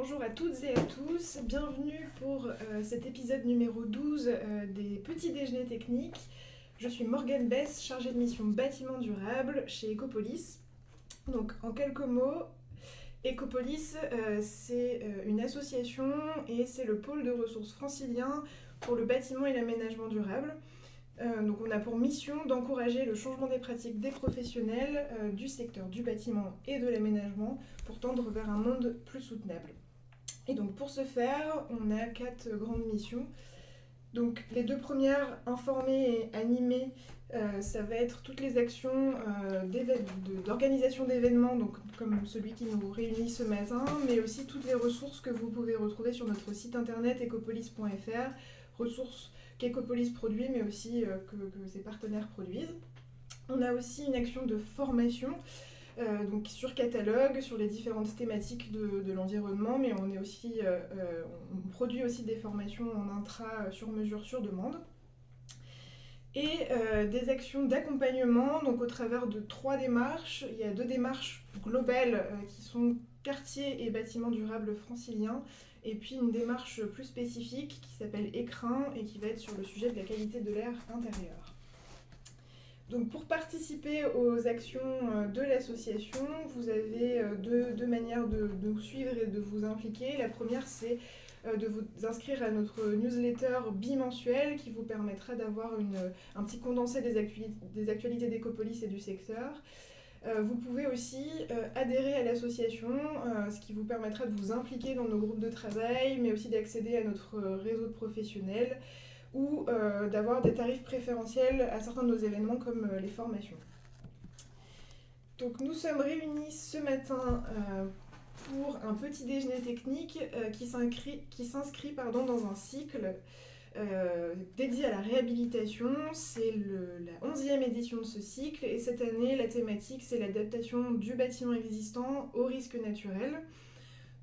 Bonjour à toutes et à tous, bienvenue pour cet épisode numéro 12 des petits déjeuners techniques. Je suis Morgane Bess, chargée de mission bâtiment durable chez Ecopolis. Donc en quelques mots, Ecopolis c'est une association et c'est le pôle de ressources francilien pour le bâtiment et l'aménagement durable. Donc on a pour mission d'encourager le changement des pratiques des professionnels du secteur du bâtiment et de l'aménagement pour tendre vers un monde plus soutenable. Et donc pour ce faire, on a 4 grandes missions. Donc les deux premières, informer et animer, ça va être toutes les actions d'organisation d'événements, donc comme celui qui nous réunit ce matin, mais aussi toutes les ressources que vous pouvez retrouver sur notre site internet ecopolis.fr, ressources qu'Ecopolis produit, mais aussi que ses partenaires produisent. On a aussi une action de formation, donc sur catalogue, sur les différentes thématiques de l'environnement, mais on produit aussi des formations en intra sur mesure, sur demande. Et des actions d'accompagnement, donc au travers de 3 démarches. Il y a 2 démarches globales qui sont quartier et bâtiments durables franciliens, et puis une démarche plus spécifique qui s'appelle Écrin et qui va être sur le sujet de la qualité de l'air intérieur. Donc pour participer aux actions de l'association, vous avez deux manières de nous suivre et de vous impliquer. La première, c'est de vous inscrire à notre newsletter bimensuelle qui vous permettra d'avoir un petit condensé des actualités d'Ecopolis et du secteur. Vous pouvez aussi adhérer à l'association, ce qui vous permettra de vous impliquer dans nos groupes de travail, mais aussi d'accéder à notre réseau de professionnels, ou d'avoir des tarifs préférentiels à certains de nos événements comme les formations. Donc nous sommes réunis ce matin pour un petit déjeuner technique qui s'inscrit dans un cycle dédié à la réhabilitation. C'est la 11e édition de ce cycle, et cette année la thématique c'est l'adaptation du bâtiment existant aux risques naturels.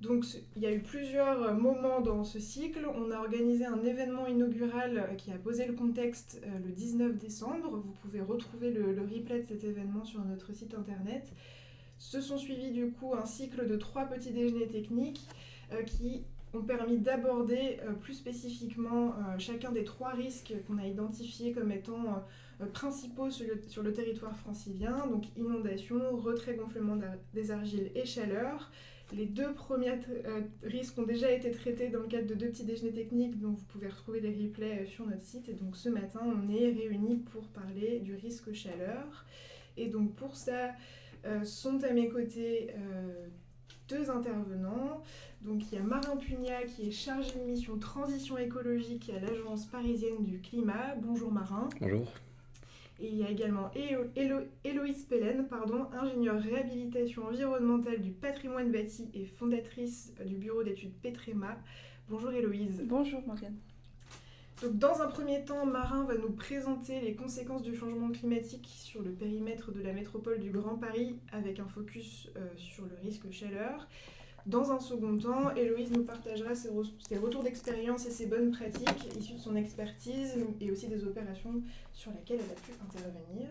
Donc il y a eu plusieurs moments dans ce cycle. On a organisé un événement inaugural qui a posé le contexte le 19 décembre. Vous pouvez retrouver le replay de cet événement sur notre site internet. Se sont suivis du coup un cycle de 3 petits déjeuners techniques qui ont permis d'aborder plus spécifiquement chacun des 3 risques qu'on a identifiés comme étant principaux sur le territoire francilien, donc inondation, retrait-gonflement des argiles et chaleur. Les 2 premiers risques ont déjà été traités dans le cadre de 2 petits déjeuners techniques, donc vous pouvez retrouver les replays sur notre site. Et donc ce matin, on est réunis pour parler du risque chaleur. Et donc pour ça, sont à mes côtés 2 intervenants. Donc il y a Marin Pugnat qui est chargé de mission transition écologique à l'Agence parisienne du climat. Bonjour Marin. Bonjour. Et il y a également Héloïse Pellen, ingénieure réhabilitation environnementale du patrimoine bâti et fondatrice du bureau d'études Petrema. Bonjour Héloïse. Bonjour Morgane. Donc, dans un premier temps, Marin va nous présenter les conséquences du changement climatique sur le périmètre de la métropole du Grand Paris avec un focus sur le risque chaleur. Dans un second temps, Héloïse nous partagera ses retours d'expérience et ses bonnes pratiques issues de son expertise et aussi des opérations sur lesquelles elle a pu intervenir.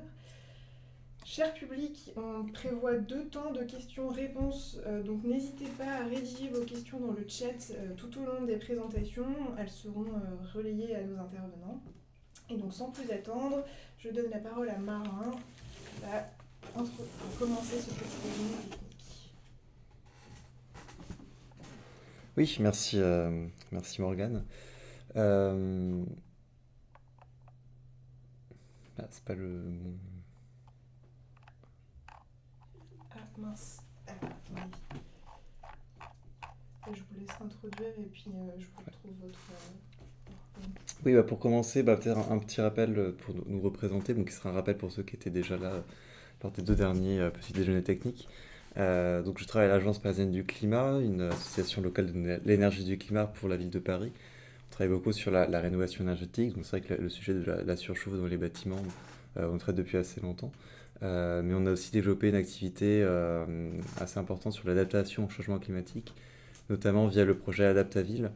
Cher public, on prévoit 2 temps de questions-réponses, donc n'hésitez pas à rédiger vos questions dans le chat tout au long des présentations. Elles seront relayées à nos intervenants. Et donc sans plus attendre, je donne la parole à Marin qui va commencer ce petit déjeuner technique. Oui, merci Morgane. C'est pas le... Ah mince, oui. Je vous laisse introduire et puis je vous retrouve votre... Oui, pour commencer, peut-être un petit rappel pour nous représenter, donc qui sera un rappel pour ceux qui étaient déjà là lors des 2 derniers petits déjeuners techniques. Donc je travaille à l'Agence parisienne du climat, une association locale de l'énergie du climat pour la ville de Paris. On travaille beaucoup sur la rénovation énergétique, donc c'est vrai que le sujet de la surchauffe dans les bâtiments, on traite depuis assez longtemps. Mais on a aussi développé une activité assez importante sur l'adaptation au changement climatique, notamment via le projet Adaptaville,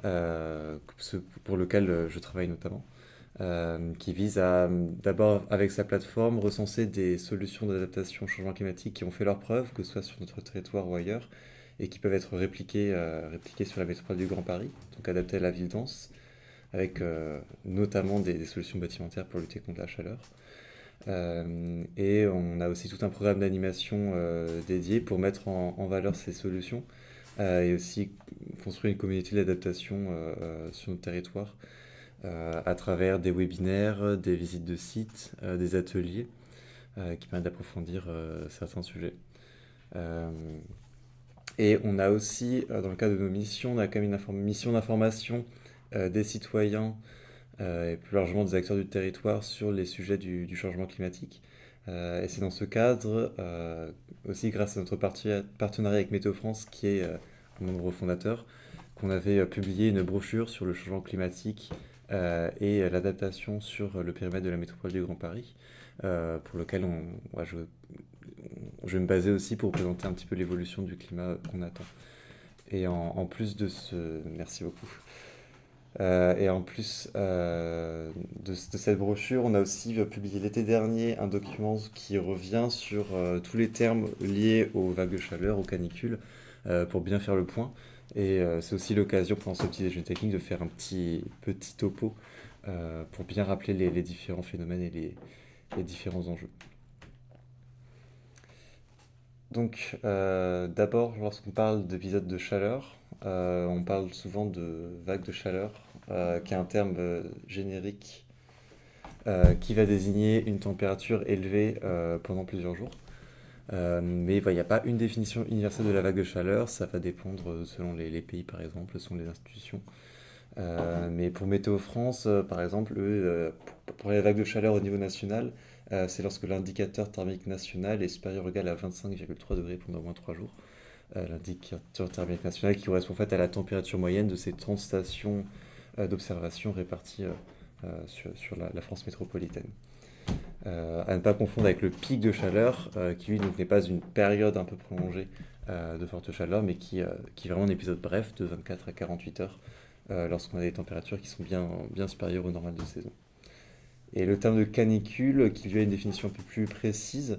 pour lequel je travaille notamment. Qui vise à, d'abord avec sa plateforme, recenser des solutions d'adaptation au changement climatique qui ont fait leurs preuves, que ce soit sur notre territoire ou ailleurs, et qui peuvent être répliqués sur la métropole du Grand Paris, donc adaptés à la ville dense, avec notamment des solutions bâtimentaires pour lutter contre la chaleur. Et on a aussi tout un programme d'animation dédié pour mettre en valeur ces solutions et aussi construire une communauté d'adaptation sur notre territoire à travers des webinaires, des visites de sites, des ateliers qui permettent d'approfondir certains sujets. Euh, et on a aussi, dans le cadre de nos missions, on a quand même une mission d'information des citoyens et plus largement des acteurs du territoire sur les sujets du changement climatique. Et c'est dans ce cadre, aussi grâce à notre partenariat avec Météo France, qui est un membre fondateur, qu'on avait publié une brochure sur le changement climatique et l'adaptation sur le périmètre de la métropole du Grand Paris, pour lequel je vais me baser aussi pour présenter un petit peu l'évolution du climat qu'on attend. Et en plus de ce... Merci beaucoup. Et en plus de cette brochure, on a aussi publié l'été dernier un document qui revient sur tous les termes liés aux vagues de chaleur, aux canicules, pour bien faire le point. Et c'est aussi l'occasion pendant ce petit déjeuner technique de faire un petit topo pour bien rappeler les différents phénomènes et les différents enjeux. Donc, d'abord, lorsqu'on parle d'épisodes de chaleur, on parle souvent de vagues de chaleur, qui est un terme générique qui va désigner une température élevée pendant plusieurs jours. Mais il n'y a pas une définition universelle de la vague de chaleur, ça va dépendre selon les pays par exemple, selon les institutions. Mais pour Météo France, par exemple, pour les vagues de chaleur au niveau national, c'est lorsque l'indicateur thermique national est supérieur ou égal à 25,3 degrés pendant au moins 3 jours. L'indicateur thermique national qui correspond en fait à la température moyenne de ces 30 stations d'observation réparties sur la France métropolitaine. À ne pas confondre avec le pic de chaleur, qui lui n'est pas une période un peu prolongée de forte chaleur, mais qui est vraiment un épisode bref de 24 à 48 heures, lorsqu'on a des températures qui sont bien supérieures au normal de saison. Et le terme de canicule, qui lui a une définition un peu plus précise,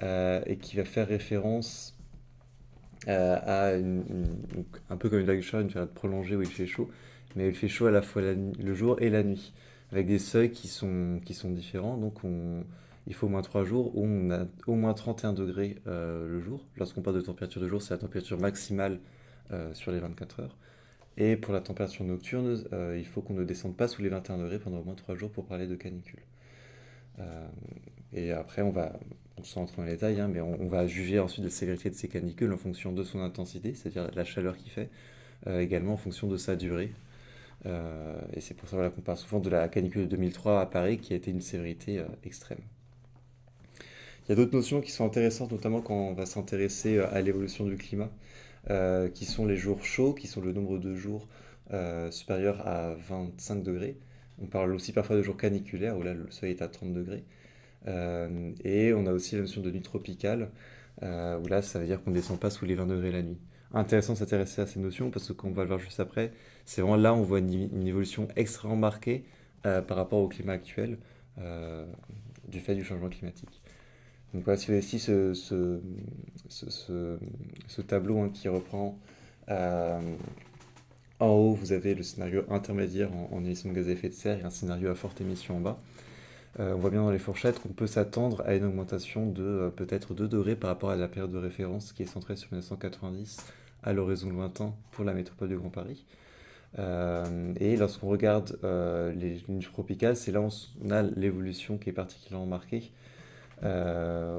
et qui va faire référence à un peu comme une vague de chaleur, une période prolongée où il fait chaud, mais il fait chaud à la fois le jour et la nuit, avec des seuils qui sont différents. Donc il faut au moins 3 jours où on a au moins 31 degrés le jour. Lorsqu'on parle de température de jour, c'est la température maximale sur les 24 heures. Et pour la température nocturne, il faut qu'on ne descende pas sous les 21 degrés pendant au moins 3 jours pour parler de canicule. Et après, sans entrer dans les détails, mais on va juger ensuite de la sévérité de ces canicules en fonction de son intensité, c'est-à-dire la chaleur qu'il fait, également en fonction de sa durée. Et c'est pour ça qu'on parle souvent de la canicule de 2003 à Paris, qui a été une sévérité extrême. Il y a d'autres notions qui sont intéressantes, notamment quand on va s'intéresser à l'évolution du climat, qui sont les jours chauds, qui sont le nombre de jours supérieur à 25 degrés. On parle aussi parfois de jours caniculaires, où là le soleil est à 30 degrés. Et on a aussi la notion de nuit tropicale, où là ça veut dire qu'on ne descend pas sous les 20 degrés la nuit. Intéressant de s'intéresser à ces notions, parce que comme on va le voir juste après, c'est vraiment là où on voit une évolution extrêmement marquée par rapport au climat actuel, du fait du changement climatique. Donc voilà, si vous avez ici ce tableau qui reprend en haut, vous avez le scénario intermédiaire en émissions de gaz à effet de serre et un scénario à forte émission en bas. On voit bien dans les fourchettes qu'on peut s'attendre à une augmentation de peut-être 2 degrés par rapport à la période de référence qui est centrée sur 1990 à l'horizon lointain pour la métropole du Grand Paris. Et lorsqu'on regarde les nuits tropicales, c'est là où on a l'évolution qui est particulièrement marquée.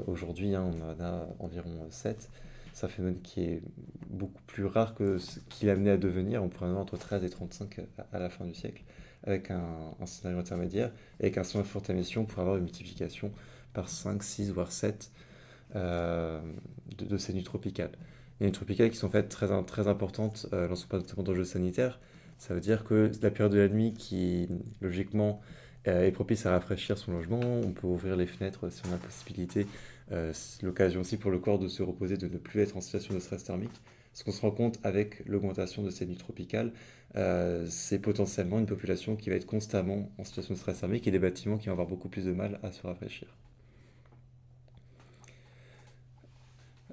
Aujourd'hui, on en a environ 7. C'est un phénomène qui est beaucoup plus rare que ce qu'il est amené à devenir. On pourrait en avoir entre 13 et 35 à la fin du siècle, avec un scénario intermédiaire, et avec un scénario de forte émission pour avoir une multiplication par 5, 6, voire 7 de ces nuits tropicales. Il y a des nuits tropicales qui sont faites très importantes lorsqu'on parle notamment d'enjeux sanitaires. Ça veut dire que la période de la nuit qui, logiquement, est propice à rafraîchir son logement, on peut ouvrir les fenêtres si on a la possibilité. C'est l'occasion aussi pour le corps de se reposer, de ne plus être en situation de stress thermique. Ce qu'on se rend compte avec l'augmentation de ces nuits tropicales, c'est potentiellement une population qui va être constamment en situation de stress thermique et des bâtiments qui vont avoir beaucoup plus de mal à se rafraîchir.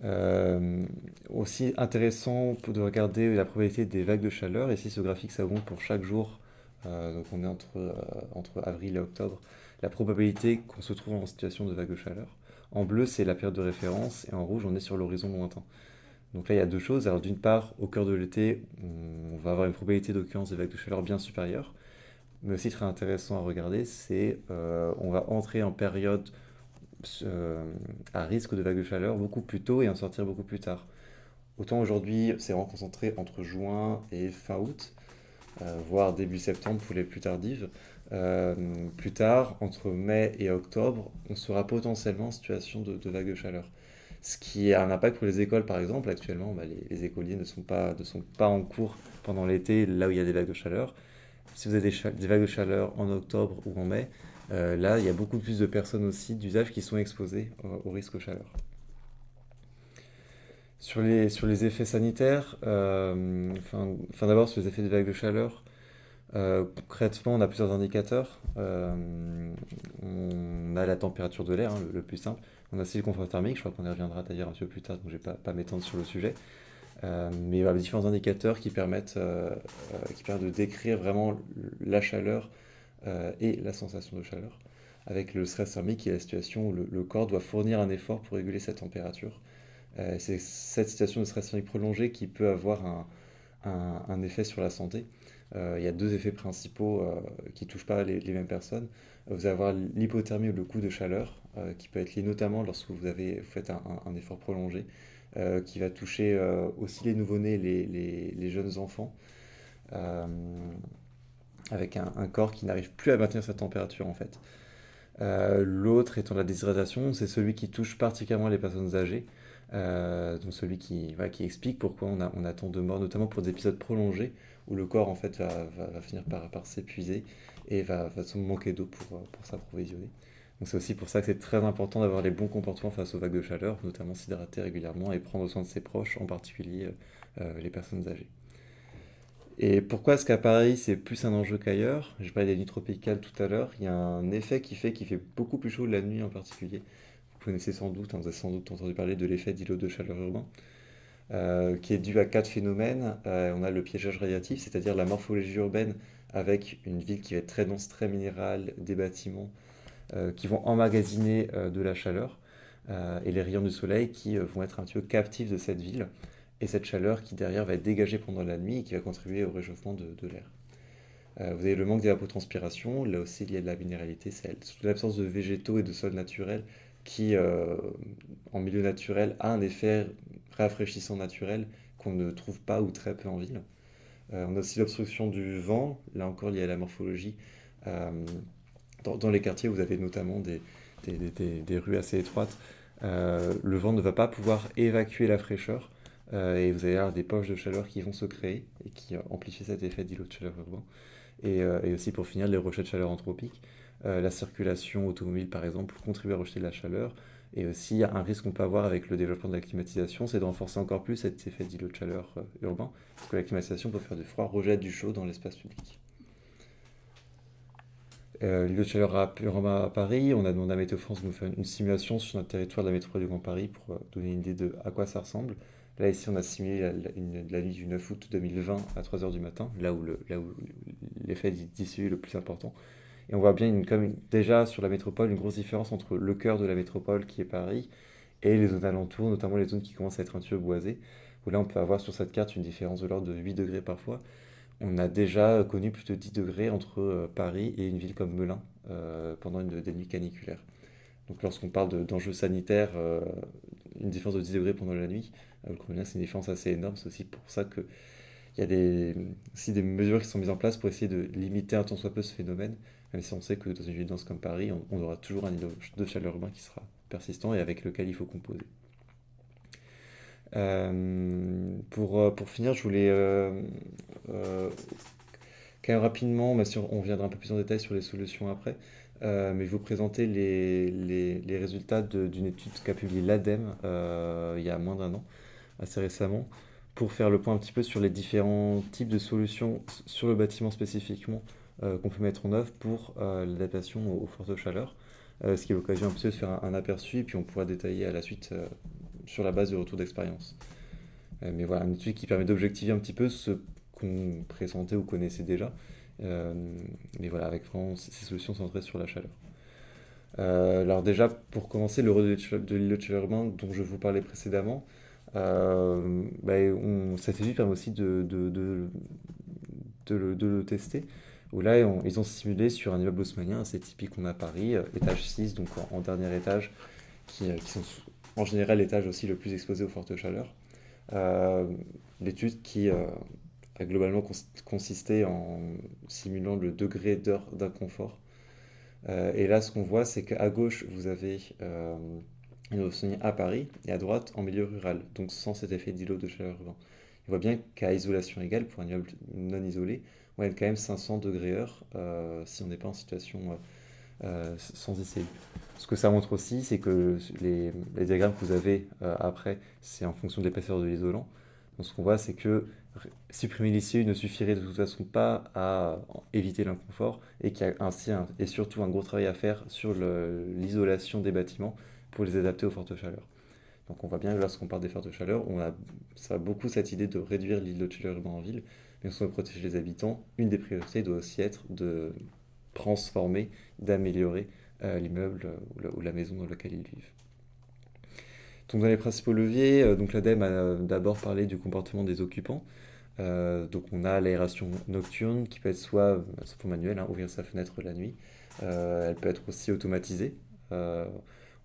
Euh, Aussi intéressant de regarder la probabilité des vagues de chaleur. Ici, ce graphique, ça montre pour chaque jour, donc on est entre avril et octobre, la probabilité qu'on se trouve en situation de vague de chaleur. En bleu, c'est la période de référence, et en rouge, on est sur l'horizon lointain. Donc là, il y a deux choses. Alors d'une part, au cœur de l'été, on va avoir une probabilité d'occurrence des vagues de chaleur bien supérieure. Mais aussi très intéressant à regarder, c'est on va entrer en période euh, à risque de vagues de chaleur beaucoup plus tôt et en sortir beaucoup plus tard. Autant aujourd'hui, c'est vraiment concentré entre juin et fin août, voire début septembre pour les plus tardives. Euh, Plus tard, entre mai et octobre, on sera potentiellement en situation de vague de chaleur. Ce qui a un impact pour les écoles, par exemple. Actuellement, bah, les écoliers ne sont pas en cours pendant l'été, là où il y a des vagues de chaleur. Si vous avez des vagues de chaleur en octobre ou en mai, là, il y a beaucoup plus de personnes aussi d'usage qui sont exposées au risque de chaleur. Sur les effets sanitaires, d'abord sur les effets des vagues de chaleur, concrètement, on a plusieurs indicateurs. On a la température de l'air, hein, le plus simple. On a aussi le confort thermique, je crois qu'on y reviendra d'ailleurs un petit peu plus tard, donc je ne vais pas m'étendre sur le sujet. Mais voilà, différents indicateurs qui permettent de décrire vraiment la chaleur et la sensation de chaleur. Avec le stress thermique qui est la situation où le corps doit fournir un effort pour réguler sa température. C'est cette situation de stress thermique prolongé qui peut avoir un effet sur la santé. Il y a deux effets principaux qui ne touchent pas les mêmes personnes. Vous allez avoir l'hypothermie ou le coup de chaleur, qui peut être lié notamment lorsque vous faites un effort prolongé, qui va toucher aussi les nouveau-nés, les jeunes enfants, euh, avec un corps qui n'arrive plus à maintenir sa température en fait. L'autre étant la déshydratation, c'est celui qui touche particulièrement les personnes âgées, donc celui voilà, qui explique pourquoi on a tant de morts, notamment pour des épisodes prolongés où le corps en fait va finir par s'épuiser et va se manquer d'eau pour s'approvisionner. Donc c'est aussi pour ça que c'est très important d'avoir les bons comportements face aux vagues de chaleur, notamment s'hydrater régulièrement et prendre soin de ses proches, en particulier les personnes âgées. Et pourquoi est-ce qu'à Paris c'est plus un enjeu qu'ailleurs? J'ai parlé des nuits tropicales tout à l'heure. Il y a un effet qu'il fait beaucoup plus chaud la nuit en particulier. Vous connaissez sans doute, hein, vous avez sans doute entendu parler de l'effet d'îlot de chaleur urbain, qui est dû à quatre phénomènes. On a le piégeage radiatif, c'est-à-dire la morphologie urbaine avec une ville qui va être très dense, très minérale, des bâtiments qui vont emmagasiner de la chaleur, et les rayons du soleil qui vont être un petit peu captifs de cette ville et cette chaleur qui derrière va être dégagée pendant la nuit et qui va contribuer au réchauffement de l'air. Vous avez le manque d'évapotranspiration, là aussi il y a de la minéralité, c'est l'absence de végétaux et de sols naturels qui, en milieu naturel, a un effet rafraîchissant naturel qu'on ne trouve pas ou très peu en ville. On a aussi l'obstruction du vent, là encore lié à la morphologie. Euh, Dans les quartiers, vous avez notamment des rues assez étroites. Le vent ne va pas pouvoir évacuer la fraîcheur et vous allez avoir des poches de chaleur qui vont se créer et qui amplifient cet effet d'îlot de chaleur urbain. Et aussi pour finir, les rejets de chaleur anthropiques. La circulation automobile, par exemple, contribue à rejeter de la chaleur. Et aussi, un risque qu'on peut avoir avec le développement de la climatisation, c'est de renforcer encore plus cet effet d'îlot de chaleur urbain, parce que la climatisation peut faire du froid, rejette du chaud dans l'espace public. L'îlot de chaleur à Paris, on a demandé à Météo France de nous faire une simulation sur notre territoire de la métropole du Grand Paris pour donner une idée de à quoi ça ressemble. Là, ici, on a simulé la nuit du 9 août 2020 à 3 heures du matin, là où l'effet d'ici est le plus important. Et on voit bien déjà sur la métropole une grosse différence entre le cœur de la métropole qui est Paris et les zones alentours, notamment les zones qui commencent à être un petit peu boisées, où là on peut avoir sur cette carte une différence de l'ordre de 8 degrés parfois. On a déjà connu plus de 10 degrés entre Paris et une ville comme Melun pendant des nuits caniculaires. Donc lorsqu'on parle d'enjeux sanitaires, une différence de 10 degrés pendant la nuit, le Groenland, c'est une différence assez énorme. C'est aussi pour ça qu'il y a aussi des mesures qui sont mises en place pour essayer de limiter un tant soit peu ce phénomène, même si on sait que dans une ville dense comme Paris, on aura toujours un niveau de chaleur urbain qui sera persistant et avec lequel il faut composer. Pour finir, je voulais quand même rapidement, mais on reviendra un peu plus en détail sur les solutions après, mais vous présenter les résultats d'une étude qu'a publiée l'ADEME il y a moins d'un an, assez récemment, pour faire le point un petit peu sur les différents types de solutions sur le bâtiment spécifiquement qu'on peut mettre en œuvre pour l'adaptation aux fortes chaleurs, ce qui est l'occasion un petit peu de faire un aperçu, et puis on pourra détailler à la suite sur la base du retour d'expérience. Mais voilà, une étude qui permet d'objectiver un petit peu ce qu'on présentait ou connaissait déjà. Euh, mais voilà, avec vraiment ces solutions centrées sur la chaleur. Alors déjà, pour commencer, le rôle de l'îlot de chaleur urbain dont je vous parlais précédemment, cette étude permet aussi de le tester. Où là, ils ont simulé sur un immeuble haussmannien assez typique qu'on a à Paris, étage 6, donc en dernier étage, qui sont en général l'étage aussi le plus exposé aux fortes chaleurs. Euh, L'étude qui a globalement consisté en simulant le degré d'heure d'inconfort. Et là, ce qu'on voit, c'est qu'à gauche, vous avez une haussmanien à Paris et à droite en milieu rural, donc sans cet effet d'îlot de chaleur urbain. On voit bien qu'à isolation égale, pour un immeuble non isolé, on va être quand même 500 degrés heure si on n'est pas en situation sans ICU. Ce que ça montre aussi, c'est que les diagrammes que vous avez après, c'est en fonction de l'épaisseur de l'isolant. Donc ce qu'on voit, c'est que supprimer l'ICU ne suffirait de toute façon pas à éviter l'inconfort et qu'il y a ainsi et surtout un gros travail à faire sur l'isolation des bâtiments pour les adapter aux fortes chaleurs. Donc on voit bien que lorsqu'on parle des fortes chaleurs, ça a beaucoup cette idée de réduire l'îlot de chaleur urbain en ville, mais si on veut protéger les habitants, une des priorités doit aussi être de transformer, d'améliorer l'immeuble ou la maison dans laquelle ils vivent. Donc dans les principaux leviers, donc l'ADEME a d'abord parlé du comportement des occupants. Donc on a l'aération nocturne qui peut être soit manuelle, hein, ouvrir sa fenêtre la nuit. Elle peut être aussi automatisée.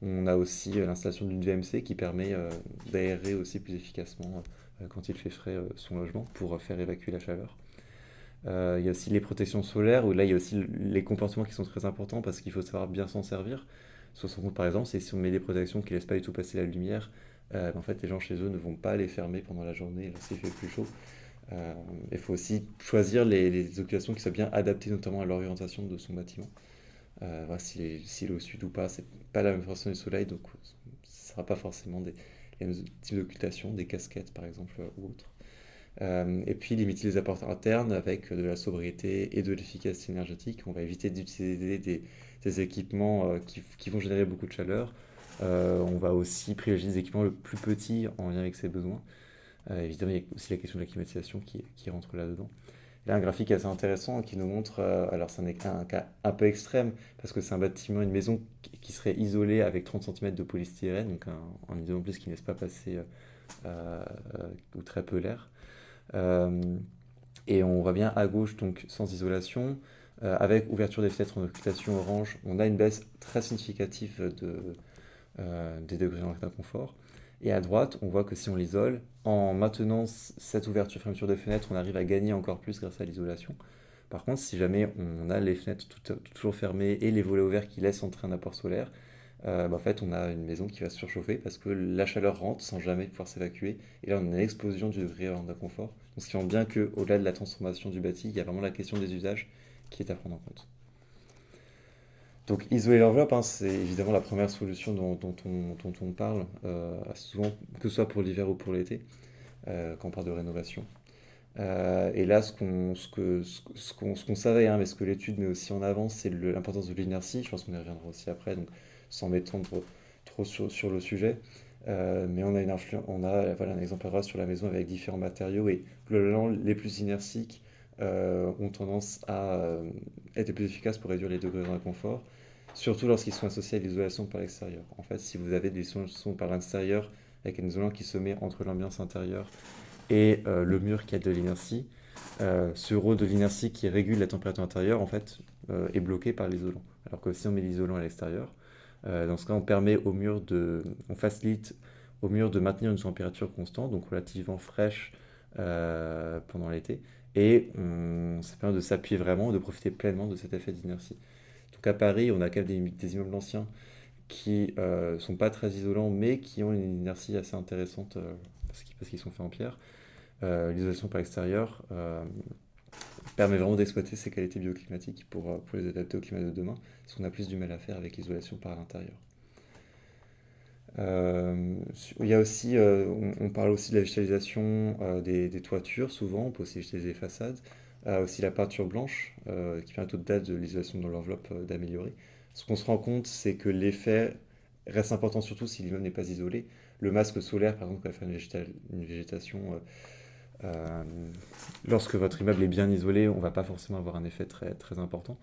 On a aussi l'installation d'une VMC qui permet d'aérer aussi plus efficacement quand il fait frais son logement pour faire évacuer la chaleur. Il y a aussi les protections solaires, où là il y a aussi les comportements qui sont très importants parce qu'il faut savoir bien s'en servir. Sur son compte par exemple, c'est si on met des protections qui ne laissent pas du tout passer la lumière, en fait les gens chez eux ne vont pas les fermer pendant la journée lorsqu'il fait plus chaud. Il faut aussi choisir les occupations qui soient bien adaptées notamment à l'orientation de son bâtiment. Voilà, s'il est au sud ou pas, c'est pas la même façon du soleil, donc ce ne sera pas forcément les mêmes types d'occultation, des casquettes par exemple ou autres. Et puis limiter les apports internes avec de la sobriété et de l'efficacité énergétique. On va éviter d'utiliser des équipements qui vont générer beaucoup de chaleur. On va aussi privilégier des équipements le plus petits en lien avec ses besoins. Évidemment, il y a aussi la question de la climatisation qui rentre là-dedans. Là, un graphique assez intéressant qui nous montre, alors c'est un cas un peu extrême, parce que c'est un bâtiment, une maison qui serait isolée avec 30 cm de polystyrène, donc un isolant en plus qui ne laisse pas passer ou très peu l'air. Euh, et on voit bien à gauche, donc sans isolation, avec ouverture des fenêtres en occultation orange, on a une baisse très significative des degrés d'inconfort. Et à droite, on voit que si on l'isole, en maintenant cette ouverture-fermeture de fenêtres, on arrive à gagner encore plus grâce à l'isolation. Par contre, si jamais on a les fenêtres toujours fermées et les volets ouverts qui laissent entrer un apport solaire, en fait, on a une maison qui va se surchauffer parce que la chaleur rentre sans jamais pouvoir s'évacuer. Et là, on a une explosion du degré d'inconfort. Donc, ce qui montre bien qu'au-delà de la transformation du bâti, il y a vraiment la question des usages qui est à prendre en compte. Donc isoler l'enveloppe, hein, c'est évidemment la première solution dont on parle, souvent, que ce soit pour l'hiver ou pour l'été, quand on parle de rénovation. Et là, ce qu'on savait, hein, mais ce que l'étude met aussi en avant, c'est l'importance de l'inertie. Je pense qu'on y reviendra aussi après, donc sans m'étendre trop sur le sujet. Mais voilà, un exemple à voir sur la maison avec différents matériaux et globalement, les plus inertiques ont tendance à être les plus efficaces pour réduire les degrés d'inconfort, surtout lorsqu'ils sont associés à l'isolation par l'extérieur. En fait, si vous avez des isolations par l'extérieur avec un isolant qui se met entre l'ambiance intérieure et le mur qui a de l'inertie, ce rôle de l'inertie qui régule la température intérieure, en fait, est bloqué par l'isolant. Alors que si on met l'isolant à l'extérieur, dans ce cas, on facilite au mur de maintenir une température constante, donc relativement fraîche pendant l'été, et ça permet de s'appuyer vraiment, de profiter pleinement de cet effet d'inertie. Donc à Paris, on a quand même des immeubles anciens qui sont pas très isolants, mais qui ont une inertie assez intéressante parce qu'ils sont faits en pierre. L'isolation par l'extérieur permet vraiment d'exploiter ces qualités bioclimatiques pour les adapter au climat de demain, parce qu'on a plus du mal à faire avec l'isolation par l'intérieur. Il y a aussi, on parle aussi de la végétalisation des toitures, souvent, on peut aussi végétaliser les façades. Aussi la peinture blanche, qui permet au-delà de l'isolation dans l'enveloppe d'améliorer. Ce qu'on se rend compte, c'est que l'effet reste important surtout si l'immeuble n'est pas isolé. le masque solaire, par exemple, qui va faire une végétation. Euh, Lorsque votre immeuble est bien isolé, on ne va pas forcément avoir un effet très, très important,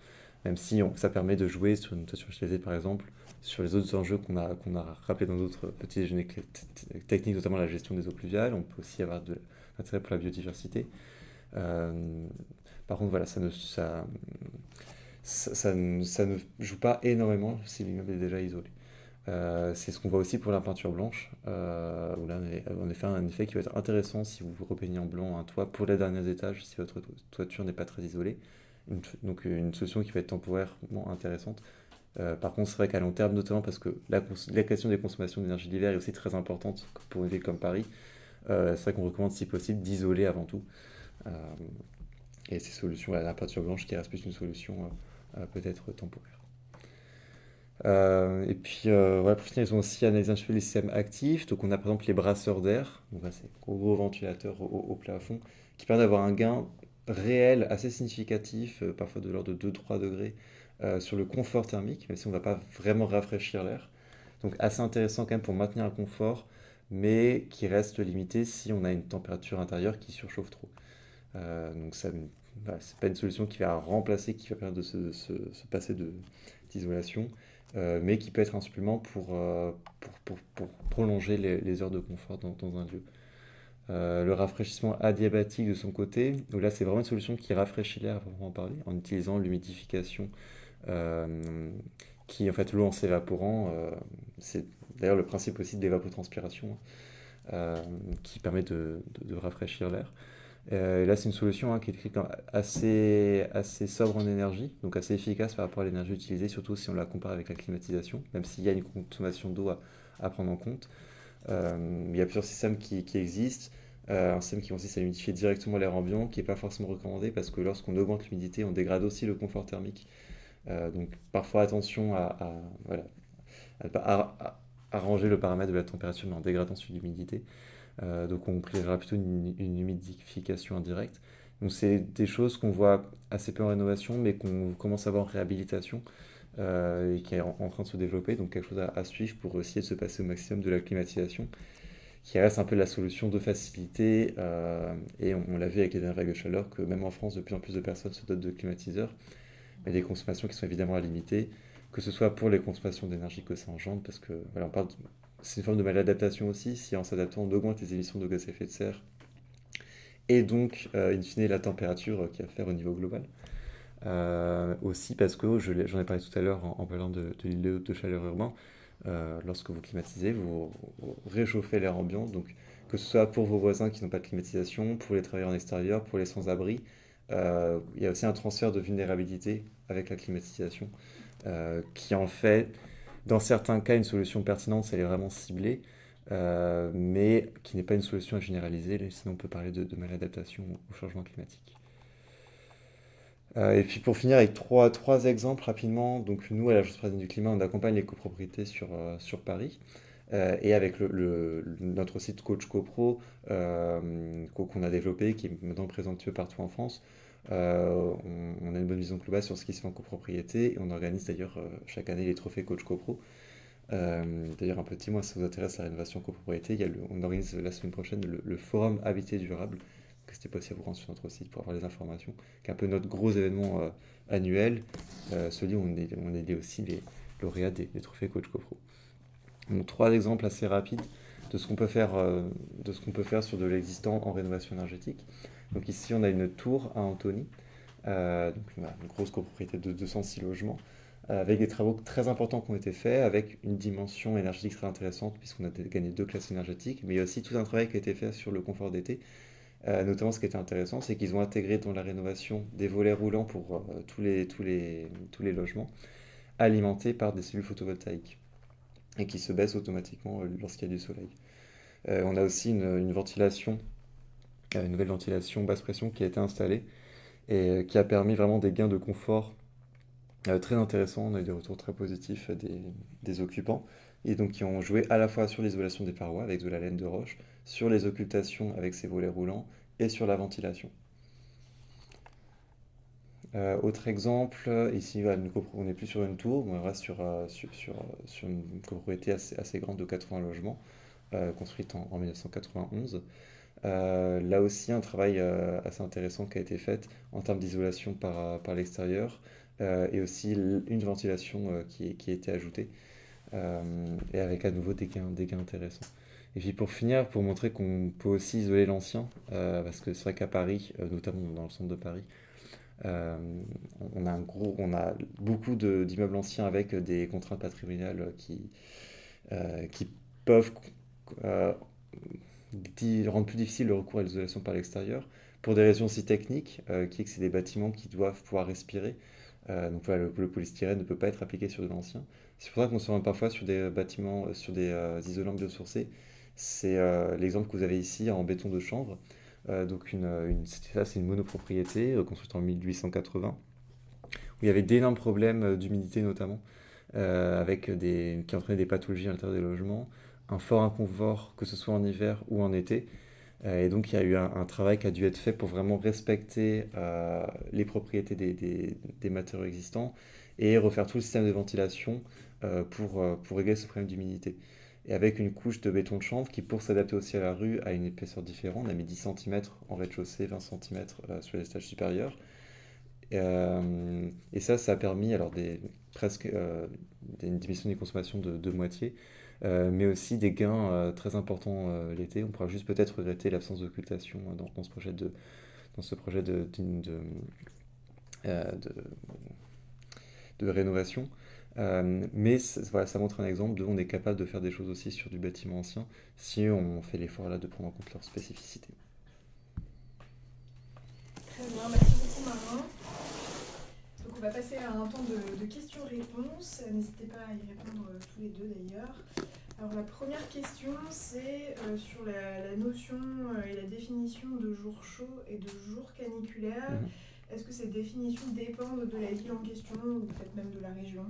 même si ça permet de jouer sur une toiture HLD par exemple, sur les autres enjeux qu'on a rappelés dans d'autres petits déjeuners techniques, notamment la gestion des eaux pluviales. On peut aussi avoir de l'intérêt pour la biodiversité. Euh, Par contre, voilà, ça ne joue pas énormément si l'immeuble est déjà isolé. C'est ce qu'on voit aussi pour la peinture blanche, où là, on a fait un effet qui va être intéressant si vous repeignez en blanc un toit pour les derniers étages, si votre toiture n'est pas très isolée. Donc une solution qui va être temporairement intéressante. Par contre, c'est vrai qu'à long terme, notamment parce que la question des consommations d'énergie d'hiver est aussi très importante pour une ville comme Paris, c'est vrai qu'on recommande si possible d'isoler avant tout. Euh, et ces solutions, la peinture blanche qui reste plus une solution peut-être temporaire. Et puis, voilà, pour finir, ils ont aussi analysé un petit peu les systèmes actifs. Donc, on a par exemple les brasseurs d'air. Donc, là, c'est gros ventilateurs au plafond qui permettent d'avoir un gain réel assez significatif, parfois de l'ordre de 2-3 degrés, sur le confort thermique, même si on ne va pas vraiment rafraîchir l'air. Donc, assez intéressant quand même pour maintenir un confort, mais qui reste limité si on a une température intérieure qui surchauffe trop. Donc, ça, voilà, c'est pas une solution qui va remplacer, qui va permettre de se passer d'isolation, mais qui peut être un supplément pour prolonger les heures de confort dans un lieu. Le rafraîchissement adiabatique de son côté, donc là c'est vraiment une solution qui rafraîchit l'air, à proprement parler, en utilisant l'humidification, euh, qui en fait l'eau en s'évaporant, c'est d'ailleurs le principe aussi de l'évapotranspiration, qui permet de rafraîchir l'air. Et là, c'est une solution qui est décrite comme assez sobre en énergie, donc assez efficace par rapport à l'énergie utilisée, surtout si on la compare avec la climatisation, même s'il y a une consommation d'eau à prendre en compte. Il y a plusieurs systèmes qui existent. Un système qui consiste à humidifier directement l'air ambiant, qui n'est pas forcément recommandé parce que lorsqu'on augmente l'humidité, on dégrade aussi le confort thermique. Donc parfois attention voilà, à ne pas arranger le paramètre de la température, mais en dégradant celui de l'humidité. Donc on privilégiera plutôt une humidification indirecte. Donc c'est des choses qu'on voit assez peu en rénovation, mais qu'on commence à voir en réhabilitation, et qui est en train de se développer. Donc quelque chose à suivre pour essayer de se passer au maximum de la climatisation, qui reste un peu la solution de facilité. Et on l'a vu avec les dernières vagues de chaleur, que même en France, de plus en plus de personnes se dotent de climatiseurs, mais des consommations qui sont évidemment à limiter, que ce soit pour les consommations d'énergie que ça engendre, parce que voilà, c'est une forme de maladaptation aussi, si en s'adaptant on augmente les émissions de gaz à effet de serre, et donc in fine la température qu'il y a à faire au niveau global. Aussi parce que, j'en ai parlé tout à l'heure en parlant de l'îlot de chaleur urbain, lorsque vous climatisez, vous réchauffez l'air ambiant, donc que ce soit pour vos voisins qui n'ont pas de climatisation, pour les travailleurs en extérieur, pour les sans-abri, il y a aussi un transfert de vulnérabilité avec la climatisation, qui en fait, dans certains cas, une solution pertinente, si elle est vraiment ciblée, mais qui n'est pas une solution à généraliser, sinon on peut parler de maladaptation au changement climatique. Et puis pour finir avec trois exemples rapidement, donc nous à l'Agence parisienne du climat, on accompagne les copropriétés sur Paris. Et avec notre site Coach CoPro, qu'on a développé, qui est maintenant présent un petit peu partout en France, on a une bonne vision globale sur ce qui se fait en copropriété, et on organise d'ailleurs chaque année les trophées Coach CoPro. D'ailleurs, un petit mot, si ça vous intéresse la rénovation copropriété, on organise la semaine prochaine le forum Habité Durable. Donc, n'hésitez pas aussi à vous rendre sur notre site pour avoir les informations, qui est un peu notre gros événement annuel, celui où on est aussi les lauréats des trophées Coach CoPro. Donc, trois exemples assez rapides de ce qu'on peut faire, sur de l'existant en rénovation énergétique. Donc ici, on a une tour à Antony, donc une grosse copropriété de 206 logements, avec des travaux très importants qui ont été faits, avec une dimension énergétique très intéressante, puisqu'on a gagné 2 classes énergétiques, mais il y a aussi tout un travail qui a été fait sur le confort d'été. Notamment, ce qui était intéressant, c'est qu'ils ont intégré dans la rénovation des volets roulants pour tous les logements, alimentés par des cellules photovoltaïques, et qui se baissent automatiquement lorsqu'il y a du soleil. On a aussi une nouvelle ventilation basse pression qui a été installée, et qui a permis vraiment des gains de confort très intéressants. On a eu des retours très positifs des occupants, et donc qui ont joué à la fois sur l'isolation des parois avec de la laine de roche, sur les occultations avec ces volets roulants, et sur la ventilation. Autre exemple, ici voilà, on n'est plus sur une tour, on reste sur une copropriété assez grande de 80 logements, construite en 1991. Là aussi, un travail assez intéressant qui a été fait en termes d'isolation par l'extérieur et aussi une ventilation qui a été ajoutée et avec à nouveau des gains intéressants. Et puis pour finir, pour montrer qu'on peut aussi isoler l'ancien, parce que c'est vrai qu'à Paris, notamment dans le centre de Paris, euh, on a beaucoup d'immeubles anciens avec des contraintes patrimoniales qui peuvent euh, rendre plus difficile le recours à l'isolation par l'extérieur, pour des raisons aussi techniques, qui est que c'est des bâtiments qui doivent pouvoir respirer. Donc voilà, le polystyrène ne peut pas être appliqué sur de l'ancien. C'est pour ça qu'on se rend parfois sur des bâtiments, sur des isolants biosourcés. C'est l'exemple que vous avez ici en béton de chanvre. Donc ça, c'est une monopropriété construite en 1880, où il y avait d'énormes problèmes d'humidité notamment, qui entraînaient des pathologies à l'intérieur des logements, un fort inconfort, que ce soit en hiver ou en été. Et donc il y a eu un travail qui a dû être fait pour vraiment respecter les propriétés des matériaux existants et refaire tout le système de ventilation pour régler ce problème d'humidité. Et avec une couche de béton de chanvre qui, pour s'adapter aussi à la rue, a une épaisseur différente. On a mis 10 cm en rez-de-chaussée, 20 cm sur les étages supérieurs. Et ça a permis alors presque une diminution des consommations de moitié, mais aussi des gains très importants l'été. On pourra juste peut-être regretter l'absence d'occultation dans ce projet euh, de, de rénovation. Mais voilà, ça montre un exemple de on est capable de faire des choses aussi sur du bâtiment ancien si on fait l'effort là de prendre en compte leur spécificité. Très bien, merci beaucoup Marin. Donc on va passer à un temps de questions-réponses. N'hésitez pas à y répondre tous les deux d'ailleurs. Alors la première question, c'est sur la notion et la définition de jour chaud et de jour caniculaire. Est-ce que ces définitions dépendent de la ville en question ou peut-être même de la région?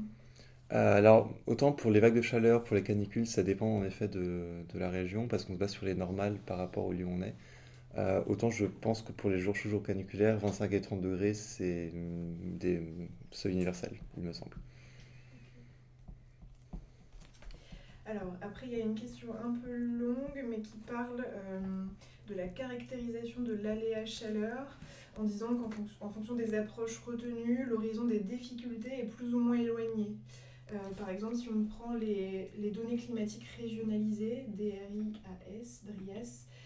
Alors, autant pour les vagues de chaleur, pour les canicules, ça dépend en effet de la région, parce qu'on se base sur les normales par rapport au lieu où on est. Autant je pense que pour les jours chauds, jours caniculaires, 25 et 30 degrés, c'est des seuils universels, il me semble. Alors, après, il y a une question un peu longue, mais qui parle de la caractérisation de l'aléa chaleur, en disant qu'en fonction des approches retenues, l'horizon des difficultés est plus ou moins éloigné. Par exemple, si on prend les données climatiques régionalisées, DRIAS,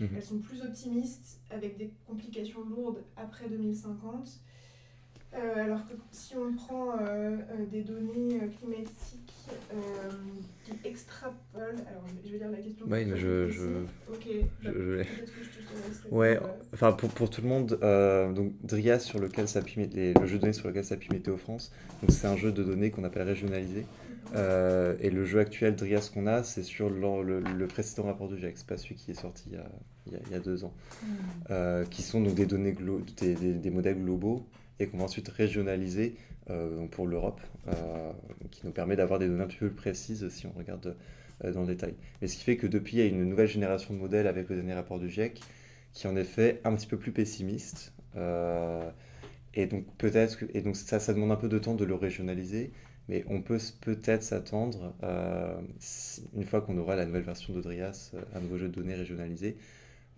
Mhm. elles sont plus optimistes, avec des complications lourdes après 2050. Alors que si on prend des données climatiques qui extrapolent, alors je vais lire la question pour Oui, que ce mais soit plus précis. Ok, je, bah, je l'ai. peut-être que je te laisse Ouais, répondre. enfin pour tout le monde, donc Drias sur lequel s'appuie le jeu de données sur lequel s'appuie Météo France, donc c'est un jeu de données qu'on appelle régionalisé. Et le jeu actuel Drias qu'on a, c'est sur le précédent rapport du GIEC, c'est pas celui qui est sorti il y a 2 ans, qui sont donc des données des modèles globaux et qu'on va ensuite régionaliser donc pour l'Europe, qui nous permet d'avoir des données un petit peu plus précises si on regarde dans le détail. Mais ce qui fait que depuis, il y a une nouvelle génération de modèles avec le dernier rapport du GIEC qui en effet un petit peu plus pessimiste. Et donc et donc ça demande un peu de temps de le régionaliser, mais on peut peut-être s'attendre, une fois qu'on aura la nouvelle version d'Odrias, un nouveau jeu de données régionalisé,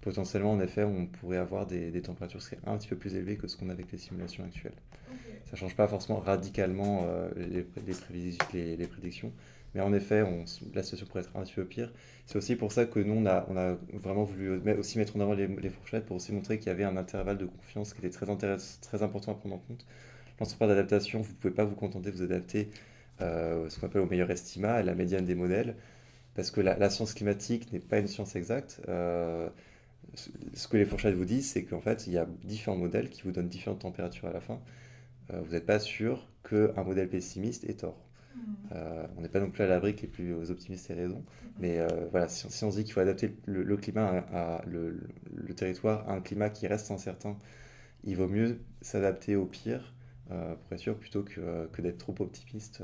potentiellement en effet on pourrait avoir des températures qui seraient un petit peu plus élevées que ce qu'on a avec les simulations actuelles. Ok. Ça ne change pas forcément radicalement les prédictions, mais en effet, la situation pourrait être un petit peu pire. C'est aussi pour ça que nous, on a vraiment voulu aussi mettre en avant les fourchettes pour aussi montrer qu'il y avait un intervalle de confiance qui était très important à prendre en compte. Lorsqu'on parle d'adaptation, vous ne pouvez pas vous contenter de vous adapter ce qu'on appelle au meilleur estimat, à la médiane des modèles, parce que la science climatique n'est pas une science exacte. Ce que les fourchettes vous disent, c'est qu'en fait, il y a différents modèles qui vous donnent différentes températures à la fin. Vous n'êtes pas sûr qu'un modèle pessimiste ait tort. On n'est pas non plus à l'abri que les plus optimistes aient raison, mais voilà, si on se dit qu'il faut adapter le climat le territoire à un climat qui reste incertain, il vaut mieux s'adapter au pire pour être sûr plutôt que d'être trop optimiste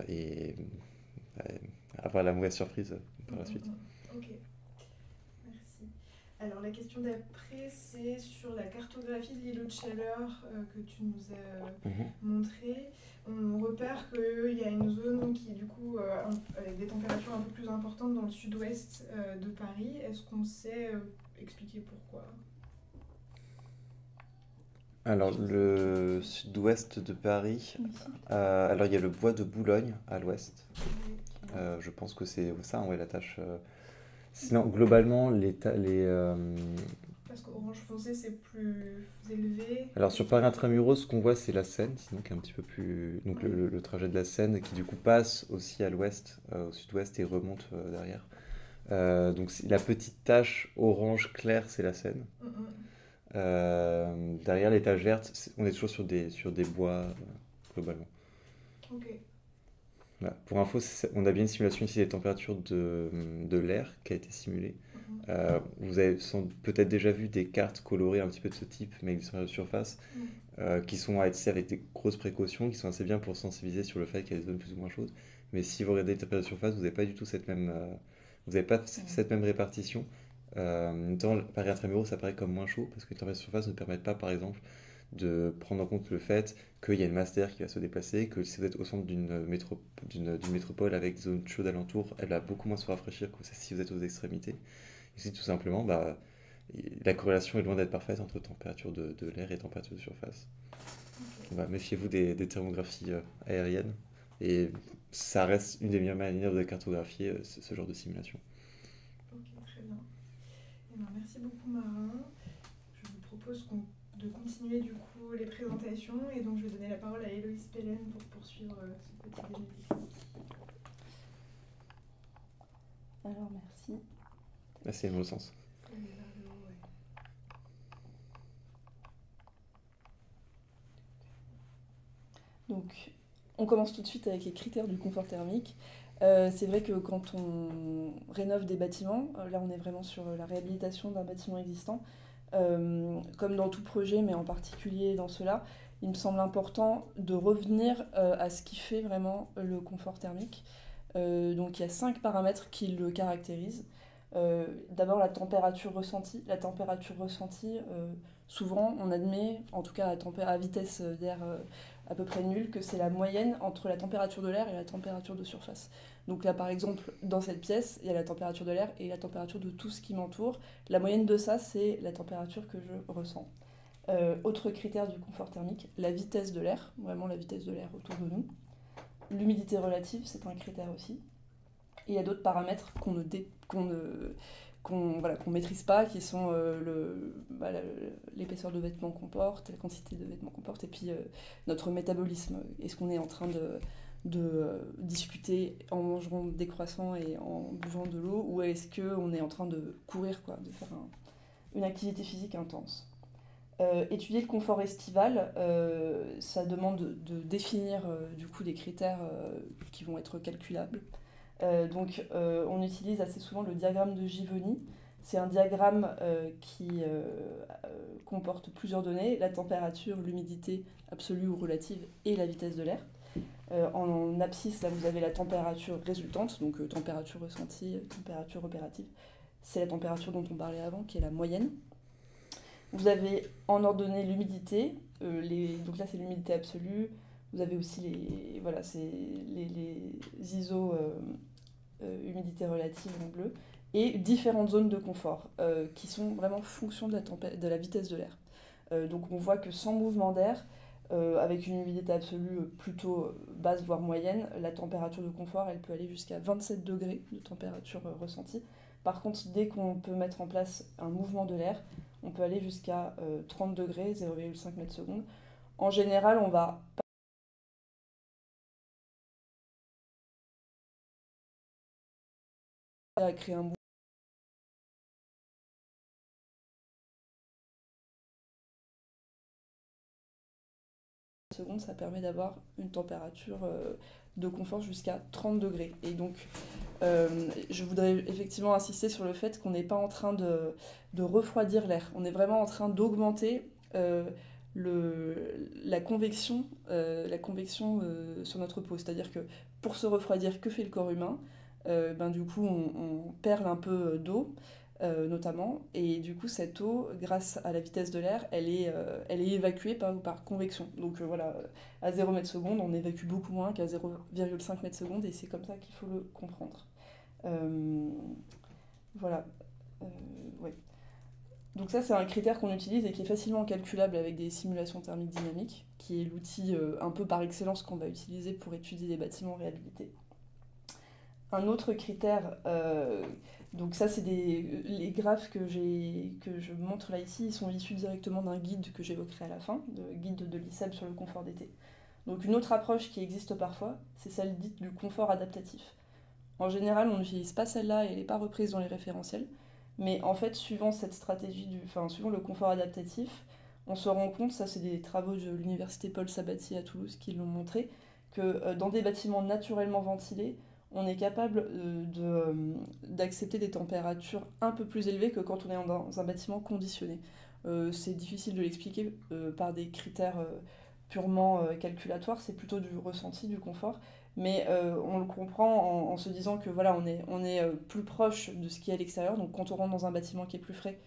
et avoir la mauvaise surprise par la suite. Ok, merci. Alors la question d'après, c'est sur la cartographie de l'îlot de chaleur que tu nous as montré. On repère qu'il y a une zone qui du coup avec des températures un peu plus importantes dans le sud-ouest de Paris. Est-ce qu'on sait expliquer pourquoi? Alors, le sud-ouest de Paris, alors il y a le bois de Boulogne à l'ouest. Je pense que c'est ça, ouais, la tâche. Sinon, globalement, Parce qu'orange foncé c'est plus élevé. alors sur Paris Intramuros, ce qu'on voit, c'est la Seine, sinon qui est un petit peu plus. Donc le trajet de la Seine qui du coup passe aussi à l'ouest, au sud-ouest et remonte derrière. Donc la petite tache orange clair, c'est la Seine. Derrière l'étagère, on est toujours sur des bois globalement. Ok. Voilà. Pour info, on a bien une simulation ici des températures de l'air qui a été simulée. Vous avez peut-être déjà vu des cartes colorées un petit peu de ce type, mais avec des températures de surface, qui sont avec des grosses précautions, qui sont assez bien pour sensibiliser sur le fait qu'il y a des zones plus ou moins chaudes. Mais si vous regardez les températures de surface, vous n'avez pas du tout vous n'avez pas cette même répartition. En même temps, Paris Intramuros, ça paraît comme moins chaud, parce que les températures de surface ne permettent pas, par exemple, de prendre en compte le fait qu'il y a une masse d'air qui va se déplacer, que si vous êtes au centre d'une métropole avec des zones chaudes alentour, elle va beaucoup moins se rafraîchir que si vous êtes aux extrémités. Ici, tout simplement, la corrélation est loin d'être parfaite entre température de l'air et température de surface. Méfiez-vous des thermographies aériennes, et ça reste une des meilleures manières de cartographier ce genre de simulation. Ok, très bien. Merci beaucoup Marin. Je vous propose de continuer du coup les présentations et donc je vais donner la parole à Héloïse Pellen pour poursuivre ce petit déjeuner technique. Alors merci. C'est dans le sens. Donc, on commence tout de suite avec les critères du confort thermique. C'est vrai que quand on rénove des bâtiments, là on est vraiment sur la réhabilitation d'un bâtiment existant, comme dans tout projet, mais en particulier dans cela, il me semble important de revenir à ce qui fait vraiment le confort thermique. Donc il y a 5 paramètres qui le caractérisent. D'abord la température ressentie. La température ressentie, souvent on admet, en tout cas à vitesse d'air à peu près nulle, que c'est la moyenne entre la température de l'air et la température de surface. Donc là par exemple dans cette pièce, il y a la température de l'air et la température de tout ce qui m'entoure. La moyenne de ça, c'est la température que je ressens. Autre critère du confort thermique, la vitesse de l'air, vraiment la vitesse de l'air autour de nous. L'humidité relative, c'est un critère aussi. Et il y a d'autres paramètres qu'on maîtrise pas, qui sont l'épaisseur de vêtements qu'on porte, la quantité de vêtements qu'on porte, et puis notre métabolisme. Est-ce qu'on est en train de discuter en mangeant des croissants et en buvant de l'eau, ou est-ce qu'on est en train de courir, de faire une activité physique intense. Étudier le confort estival, ça demande de définir du coup des critères qui vont être calculables. Donc on utilise assez souvent le diagramme de Givoni. C'est un diagramme qui comporte plusieurs données, la température, l'humidité absolue ou relative et la vitesse de l'air. En abscisse, là vous avez la température résultante, donc température ressentie, température opérative. C'est la température dont on parlait avant, qui est la moyenne. Vous avez en ordonnée l'humidité, donc là c'est l'humidité absolue. Vous avez aussi les ISO humidité relative en bleu, et différentes zones de confort qui sont vraiment fonction de la vitesse de l'air. Donc on voit que sans mouvement d'air, avec une humidité absolue plutôt basse voire moyenne, la température de confort elle peut aller jusqu'à 27 degrés de température ressentie. Par contre, dès qu'on peut mettre en place un mouvement de l'air, on peut aller jusqu'à 30 degrés, 0,5 mètres secondes. En général, on va pas créer un mouvement. Secondes, ça permet d'avoir une température de confort jusqu'à 30 degrés. Et donc, je voudrais effectivement insister sur le fait qu'on n'est pas en train de refroidir l'air. On est vraiment en train d'augmenter la convection sur notre peau. C'est-à-dire que pour se refroidir, que fait le corps humain ? Du coup, on perle un peu d'eau. notamment. Et du coup, cette eau, grâce à la vitesse de l'air, elle est évacuée par convection. Donc voilà, à 0 m/s, on évacue beaucoup moins qu'à 0,5 m/s, et c'est comme ça qu'il faut le comprendre. Voilà. Ouais. Donc ça, c'est un critère qu'on utilise et qui est facilement calculable avec des simulations thermiques dynamiques, qui est l'outil un peu par excellence qu'on va utiliser pour étudier les bâtiments réhabilités. Un autre critère, donc ça, c'est les graphes que je montre là ici, ils sont issus directement d'un guide que j'évoquerai à la fin, le guide de l'ISEB sur le confort d'été. Donc une autre approche qui existe parfois, c'est celle dite du confort adaptatif. En général, on n'utilise pas celle-là et elle n'est pas reprise dans les référentiels. Mais en fait, suivant cette stratégie, suivant le confort adaptatif, on se rend compte, ça c'est des travaux de l'université Paul Sabatier à Toulouse qui l'ont montré, que dans des bâtiments naturellement ventilés, on est capable d'accepter des températures un peu plus élevées que quand on est dans un bâtiment conditionné. C'est difficile de l'expliquer par des critères purement calculatoires, c'est plutôt du ressenti, du confort. Mais on le comprend en se disant que voilà, on est plus proche de ce qui est à l'extérieur. Donc quand on rentre dans un bâtiment qui est plus frais,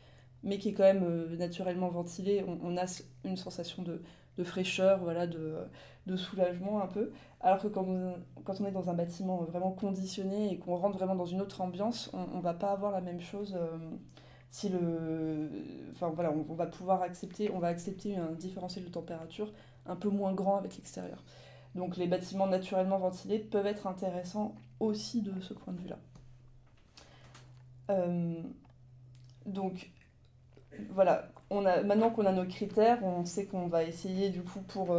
mais qui est quand même naturellement ventilé, on a une sensation de fraîcheur, voilà, de soulagement un peu. Alors que quand on est dans un bâtiment vraiment conditionné et qu'on rentre vraiment dans une autre ambiance, on va pas avoir la même chose. Enfin voilà, on va accepter un différentiel de température un peu moins grand avec l'extérieur. Donc les bâtiments naturellement ventilés peuvent être intéressants aussi de ce point de vue-là. Donc voilà, maintenant qu'on a nos critères, on sait qu'on va essayer du coup pour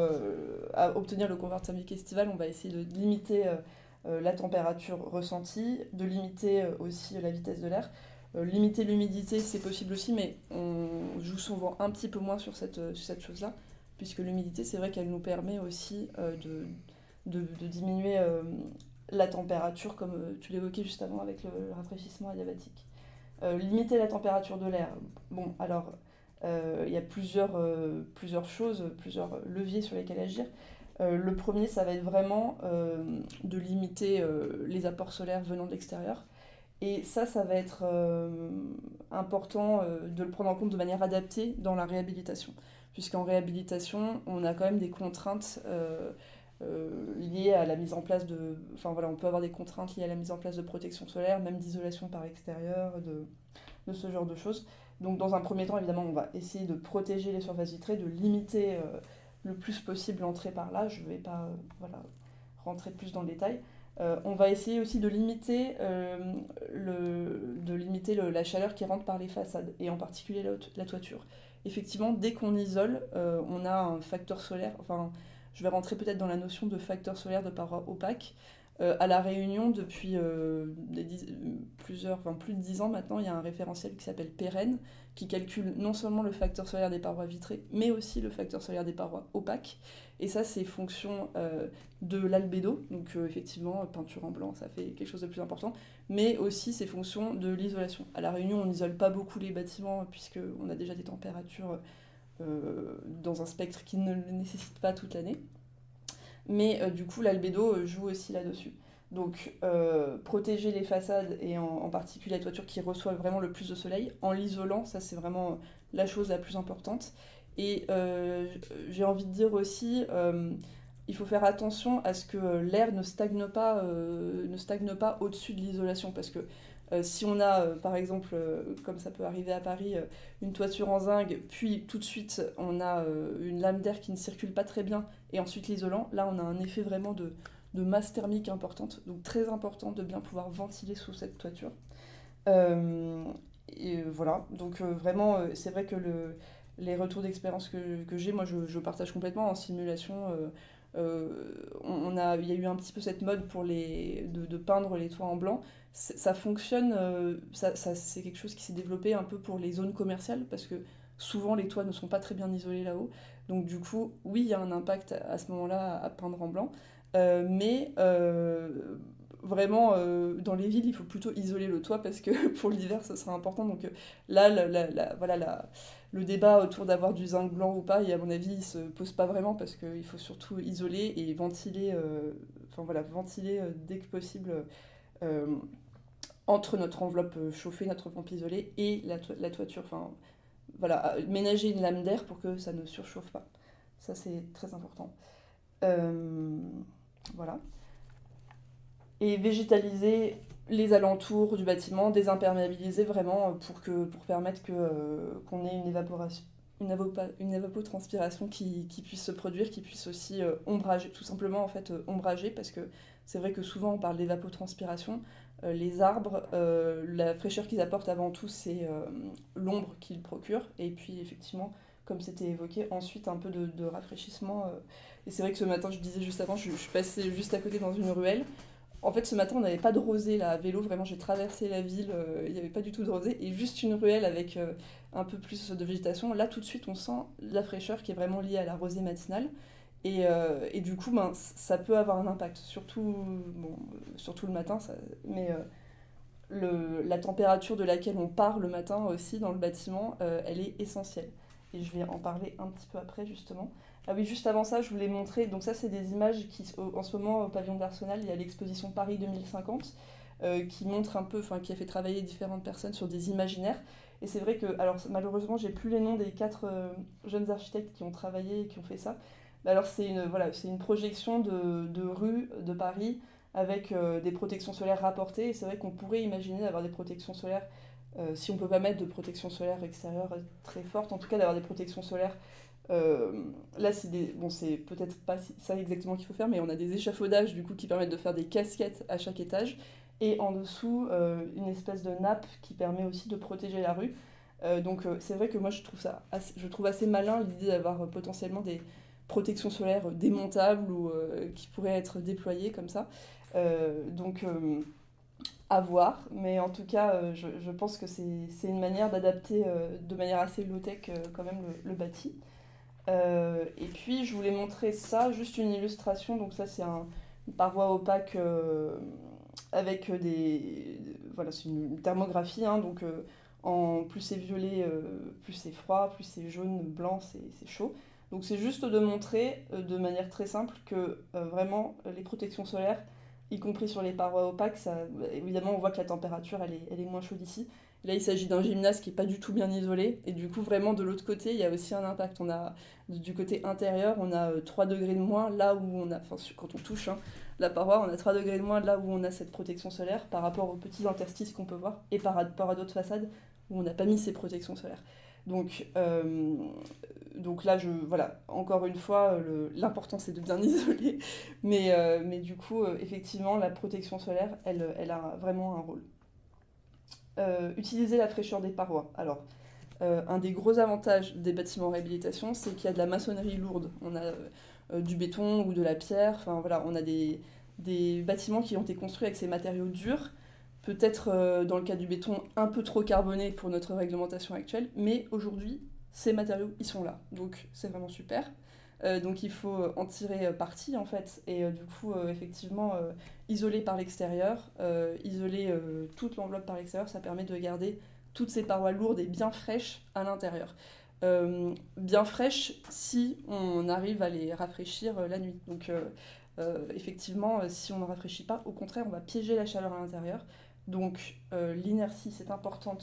obtenir le confort thermique estival, on va essayer de limiter la température ressentie, de limiter aussi la vitesse de l'air. Limiter l'humidité, c'est possible aussi, mais on joue souvent un petit peu moins sur cette chose-là, puisque l'humidité, c'est vrai qu'elle nous permet aussi de diminuer la température, comme tu l'évoquais juste avant avec le rafraîchissement adiabatique. Limiter la température de l'air. Bon, alors, il y a plusieurs choses, plusieurs leviers sur lesquels agir. Le premier, ça va être vraiment de limiter les apports solaires venant de l'extérieur. Et ça va être important de le prendre en compte de manière adaptée dans la réhabilitation. Puisqu'en réhabilitation, on a quand même des contraintes liées à la mise en place de... Enfin voilà, on peut avoir des contraintes liées à la mise en place de protection solaire, même d'isolation par l'extérieur, de ce genre de choses. Donc dans un premier temps, évidemment, on va essayer de protéger les surfaces vitrées, de limiter le plus possible l'entrée par là. Je ne vais pas rentrer plus dans le détail. On va essayer aussi de limiter, la chaleur qui rentre par les façades, et en particulier la toiture. Effectivement, dès qu'on isole, on a un facteur solaire, enfin, je vais rentrer peut-être dans la notion de facteur solaire de parois opaques. À La Réunion, depuis plus de 10 ans maintenant, il y a un référentiel qui s'appelle PEREN, qui calcule non seulement le facteur solaire des parois vitrées, mais aussi le facteur solaire des parois opaques. Et ça, c'est fonction de l'albédo, donc effectivement, peinture en blanc, ça fait quelque chose de plus important, mais aussi c'est fonction de l'isolation. À La Réunion, on n'isole pas beaucoup les bâtiments, puisqu'on a déjà des températures dans un spectre qui ne le nécessite pas toute l'année. Mais du coup, l'albédo joue aussi là-dessus. Donc, protéger les façades et en particulier la toiture qui reçoit vraiment le plus de soleil en l'isolant, ça c'est vraiment la chose la plus importante. Et j'ai envie de dire aussi, il faut faire attention à ce que l'air ne stagne pas au-dessus de l'isolation, parce que si on a, par exemple, comme ça peut arriver à Paris, une toiture en zinc, puis tout de suite on a une lame d'air qui ne circule pas très bien, et ensuite l'isolant, là on a un effet vraiment de masse thermique importante, donc très important de bien pouvoir ventiler sous cette toiture. Et voilà, donc vraiment, c'est vrai que les retours d'expérience que j'ai, moi je partage complètement en simulation. Il y a eu un petit peu cette mode de peindre les toits en blanc. Ça fonctionne, c'est quelque chose qui s'est développé un peu pour les zones commerciales, parce que souvent les toits ne sont pas très bien isolés là-haut. Donc du coup, oui, il y a un impact à ce moment-là à peindre en blanc. Mais vraiment, dans les villes, il faut plutôt isoler le toit, parce que pour l'hiver, ça sera important. Donc là, le débat autour d'avoir du zinc blanc ou pas, et à mon avis, il ne se pose pas vraiment, parce qu'il faut surtout isoler et ventiler, ventiler dès que possible entre notre enveloppe chauffée, notre enveloppe isolée et la toiture. Enfin, voilà, ménager une lame d'air pour que ça ne surchauffe pas. Ça, c'est très important. Voilà. Et végétaliser les alentours du bâtiment, désimperméabiliser vraiment pour permettre qu'on ait une évapotranspiration qui puisse se produire, qui puisse aussi ombrager, tout simplement en fait ombrager, parce que c'est vrai que souvent on parle d'évapotranspiration. Les arbres, la fraîcheur qu'ils apportent avant tout, c'est l'ombre qu'ils procurent, et puis effectivement, comme c'était évoqué, ensuite un peu de rafraîchissement. Et c'est vrai que ce matin, je disais juste avant, je suis passée juste à côté dans une ruelle. En fait, ce matin, on n'avait pas de rosée là, à vélo. Vraiment, j'ai traversé la ville, il n'y avait pas du tout de rosée. Et juste une ruelle avec un peu plus de végétation. Là, tout de suite, on sent la fraîcheur qui est vraiment liée à la rosée matinale. Et du coup, ben, ça peut avoir un impact, surtout le matin. La température de laquelle on part le matin aussi dans le bâtiment, elle est essentielle. Et je vais en parler un petit peu après, justement. Ah oui, juste avant ça, je voulais montrer, donc ça c'est des images qui, en ce moment au pavillon d'Arsenal, il y a l'exposition Paris 2050 qui montre un peu, enfin qui a fait travailler différentes personnes sur des imaginaires. Et c'est vrai que, alors malheureusement j'ai plus les noms des 4 jeunes architectes qui ont travaillé et qui ont fait ça. Mais alors c'est une projection de rues de Paris avec des protections solaires rapportées. Et c'est vrai qu'on pourrait imaginer d'avoir des protections solaires, si on ne peut pas mettre de protection solaire extérieure très forte, en tout cas d'avoir des protections solaires. Là, c'est peut-être pas ça exactement qu'il faut faire, mais on a des échafaudages du coup qui permettent de faire des casquettes à chaque étage, et en dessous une espèce de nappe qui permet aussi de protéger la rue. C'est vrai que moi je trouve assez malin l'idée d'avoir potentiellement des protections solaires démontables ou qui pourraient être déployées comme ça. À voir, mais en tout cas, je pense que c'est une manière d'adapter de manière assez low-tech quand même le bâti. Et puis je voulais montrer ça, juste une illustration. Donc ça c'est une paroi opaque avec voilà, c'est une thermographie, hein, donc plus c'est violet, plus c'est froid, plus c'est jaune, blanc, c'est chaud. Donc c'est juste de montrer de manière très simple que vraiment les protections solaires, y compris sur les parois opaques, évidemment on voit que la température elle est moins chaude ici. Là, il s'agit d'un gymnase qui n'est pas du tout bien isolé. Et du coup, vraiment, de l'autre côté, il y a aussi un impact. Du côté intérieur, on a 3 degrés de moins là où on a... Enfin, quand on touche la paroi, on a 3 degrés de moins là où on a cette protection solaire par rapport aux petits interstices qu'on peut voir et par rapport à d'autres façades où on n'a pas mis ces protections solaires. Donc là, voilà, encore une fois, l'important, c'est de bien isoler. Mais du coup, effectivement, la protection solaire, elle a vraiment un rôle. Utiliser la fraîcheur des parois. Alors, un des gros avantages des bâtiments en réhabilitation, c'est qu'il y a de la maçonnerie lourde. On a du béton ou de la pierre. Enfin voilà, on a des bâtiments qui ont été construits avec ces matériaux durs. Peut-être dans le cas du béton un peu trop carboné pour notre réglementation actuelle, mais aujourd'hui, ces matériaux, ils sont là. Donc c'est vraiment super. Donc il faut en tirer parti en fait, et du coup effectivement isoler par l'extérieur, isoler toute l'enveloppe par l'extérieur, ça permet de garder toutes ces parois lourdes et bien fraîches à l'intérieur. Bien fraîches si on arrive à les rafraîchir la nuit. Donc effectivement si on ne rafraîchit pas, au contraire on va piéger la chaleur à l'intérieur. Donc l'inertie c'est important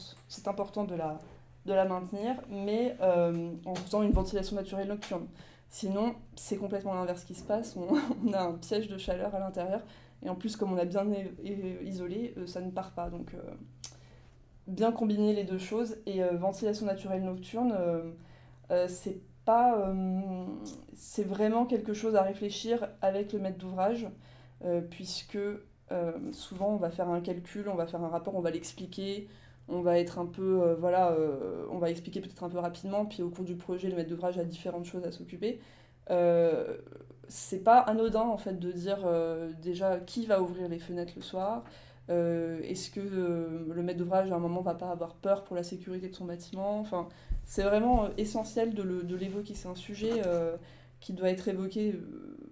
de la maintenir, mais en faisant une ventilation naturelle nocturne. Sinon, c'est complètement l'inverse qui se passe. On a un piège de chaleur à l'intérieur. Et en plus, comme on a bien isolé, ça ne part pas. Donc, bien combiner les deux choses. Et ventilation naturelle nocturne, c'est vraiment quelque chose à réfléchir avec le maître d'ouvrage. Puisque souvent, on va faire un calcul, on va faire un rapport, on va l'expliquer. On va être un peu, on va expliquer peut-être un peu rapidement, puis au cours du projet, le maître d'ouvrage a différentes choses à s'occuper. C'est pas anodin en fait de dire déjà qui va ouvrir les fenêtres le soir. Est-ce que le maître d'ouvrage à un moment va pas avoir peur pour la sécurité de son bâtiment. Enfin, c'est vraiment essentiel de l'évoquer. C'est un sujet qui doit être évoqué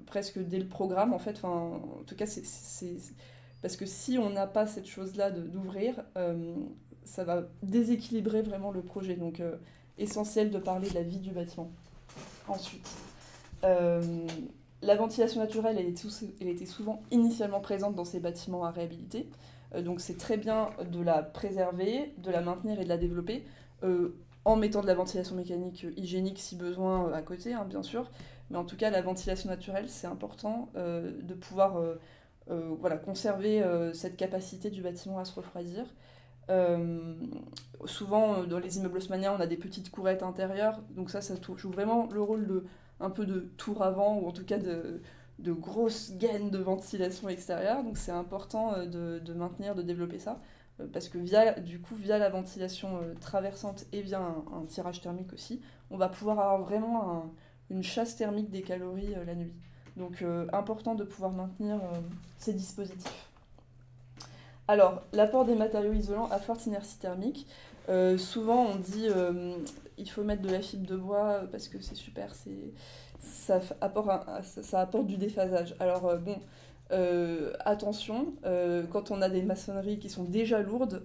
presque dès le programme en fait. Enfin, en tout cas, c'est parce que si on n'a pas cette chose-là d'ouvrir, ça va déséquilibrer vraiment le projet. Donc, essentiel de parler de la vie du bâtiment. Ensuite, la ventilation naturelle, elle était souvent initialement présente dans ces bâtiments à réhabiliter. Donc c'est très bien de la préserver, de la maintenir et de la développer, en mettant de la ventilation mécanique hygiénique si besoin à côté, hein, bien sûr. Mais en tout cas, la ventilation naturelle, c'est important de pouvoir voilà, conserver cette capacité du bâtiment à se refroidir. Euh, Souvent, dans les immeubles haussmanniens, on a des petites courettes intérieures, donc ça joue vraiment le rôle de un peu de tour avant, ou en tout cas de grosses gaines de ventilation extérieure. Donc c'est important de maintenir, de développer ça, parce que via la ventilation traversante et via un tirage thermique aussi, on va pouvoir avoir vraiment une chasse thermique des calories la nuit. Donc important de pouvoir maintenir ces dispositifs. Alors, l'apport des matériaux isolants à forte inertie thermique. Souvent, on dit il faut mettre de la fibre de bois parce que c'est super, ça apporte du déphasage. Alors, attention, quand on a des maçonneries qui sont déjà lourdes,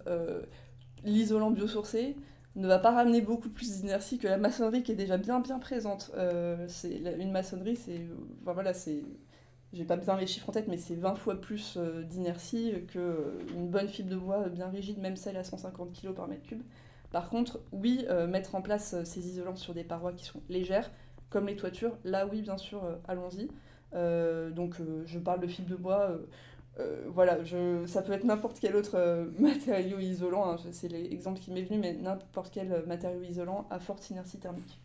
l'isolant biosourcé ne va pas ramener beaucoup plus d'inertie que la maçonnerie qui est déjà bien présente. Une maçonnerie, j'ai pas bien les chiffres en tête, mais c'est 20 fois plus d'inertie qu'une bonne fibre de bois bien rigide, même celle à 150 kg par mètre cube. Par contre, oui, mettre en place ces isolants sur des parois qui sont légères, comme les toitures, là oui, bien sûr, allons-y. Je parle de fibre de bois, voilà, ça peut être n'importe quel autre matériau isolant, hein, c'est l'exemple qui m'est venu, mais n'importe quel matériau isolant à forte inertie thermique.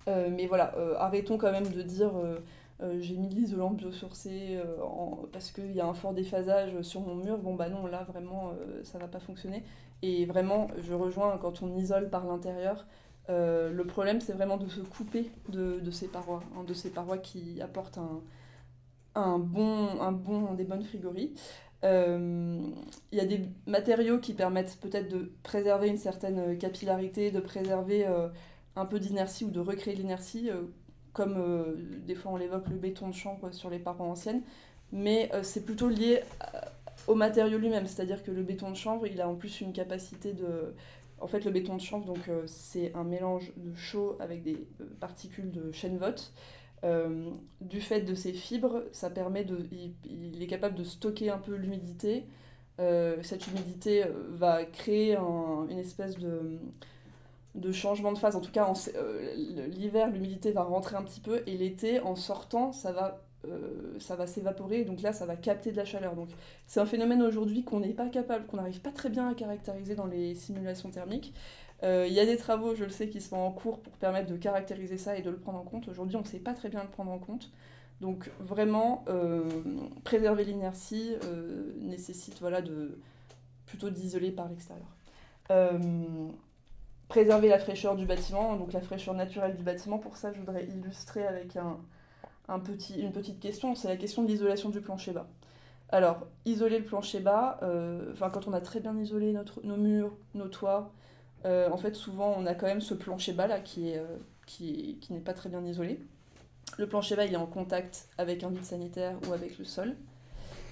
Mais voilà, arrêtons quand même de dire j'ai mis de l'isolant biosourcé parce qu'il y a un fort déphasage sur mon mur. Bon bah non, là vraiment ça va pas fonctionner. Et vraiment, je rejoins quand on isole par l'intérieur. Le problème c'est vraiment de se couper de ces parois, hein, de ces parois qui apportent des bonnes frigories. Il y a des matériaux qui permettent peut-être de préserver une certaine capillarité, de préserver un peu d'inertie ou de recréer de l'inertie, comme des fois on l'évoque le béton de chanvre sur les parois anciennes, mais c'est plutôt lié au matériau lui-même, c'est-à-dire que le béton de chanvre, il a en plus une capacité de... En fait, le béton de chanvre, donc, c'est un mélange de chaux avec des particules de chêne-vote. Du fait de ses fibres, ça permet il est capable de stocker un peu l'humidité. Cette humidité va créer une espèce de changement de phase. En tout cas, l'hiver, l'humidité va rentrer un petit peu, et l'été, en sortant, ça va s'évaporer, donc là, ça va capter de la chaleur. Donc, c'est un phénomène aujourd'hui qu'on n'arrive pas très bien à caractériser dans les simulations thermiques. Il y a des travaux, je le sais, qui sont en cours pour permettre de caractériser ça et de le prendre en compte. Aujourd'hui, on ne sait pas très bien le prendre en compte. Donc, vraiment, préserver l'inertie nécessite plutôt d'isoler par l'extérieur. Préserver la fraîcheur du bâtiment, donc la fraîcheur naturelle du bâtiment. Pour ça, je voudrais illustrer avec une petite question, c'est la question de l'isolation du plancher bas. Alors, isoler le plancher bas, quand on a très bien isolé nos murs, nos toits, en fait, souvent, on a quand même ce plancher bas là qui n'est pas très bien isolé. Le plancher bas, il est en contact avec un vide sanitaire ou avec le sol.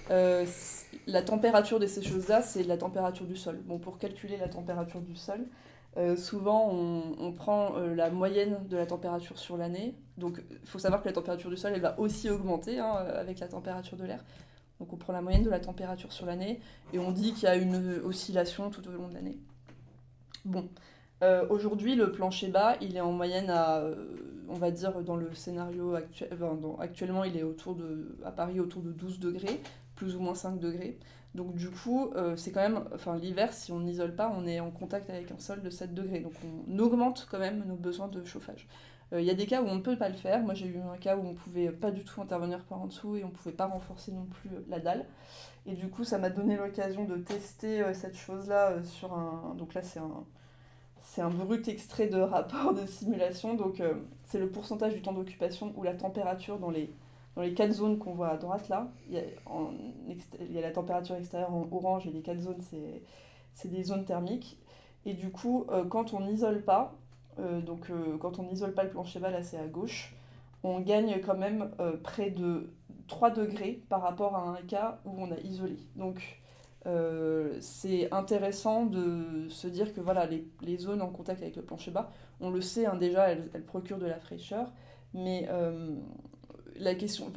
La température de ces choses-là, c'est la température du sol. Bon, pour calculer la température du sol, souvent, on prend la moyenne de la température sur l'année. Donc, il faut savoir que la température du sol, elle va aussi augmenter avec la température de l'air. Donc, on prend la moyenne de la température sur l'année et on dit qu'il y a une oscillation tout au long de l'année. Bon, aujourd'hui, le plancher bas, il est en moyenne on va dire, dans le scénario actuel, actuellement, il est à Paris autour de 12 degrés, plus ou moins 5 degrés. Donc du coup, c'est quand même, l'hiver, si on n'isole pas, on est en contact avec un sol de 7 degrés. Donc on augmente quand même nos besoins de chauffage. Il y a des cas où on ne peut pas le faire. Moi, j'ai eu un cas où on ne pouvait pas du tout intervenir par en dessous et on ne pouvait pas renforcer non plus la dalle. Et du coup, ça m'a donné l'occasion de tester cette chose-là sur un... Donc là, c'est un brut extrait de rapport de simulation. Donc c'est le pourcentage du temps d'occupation ou la température dans les 4 zones qu'on voit à droite là. Il y a la température extérieure en orange et les 4 zones, c'est des zones thermiques. Et du coup, quand on n'isole pas, quand on n'isole pas le plancher bas, là c'est à gauche, on gagne quand même près de 3 degrés par rapport à un cas où on a isolé. Donc c'est intéressant de se dire que voilà, les zones en contact avec le plancher bas, on le sait déjà, elles procurent de la fraîcheur, mais la question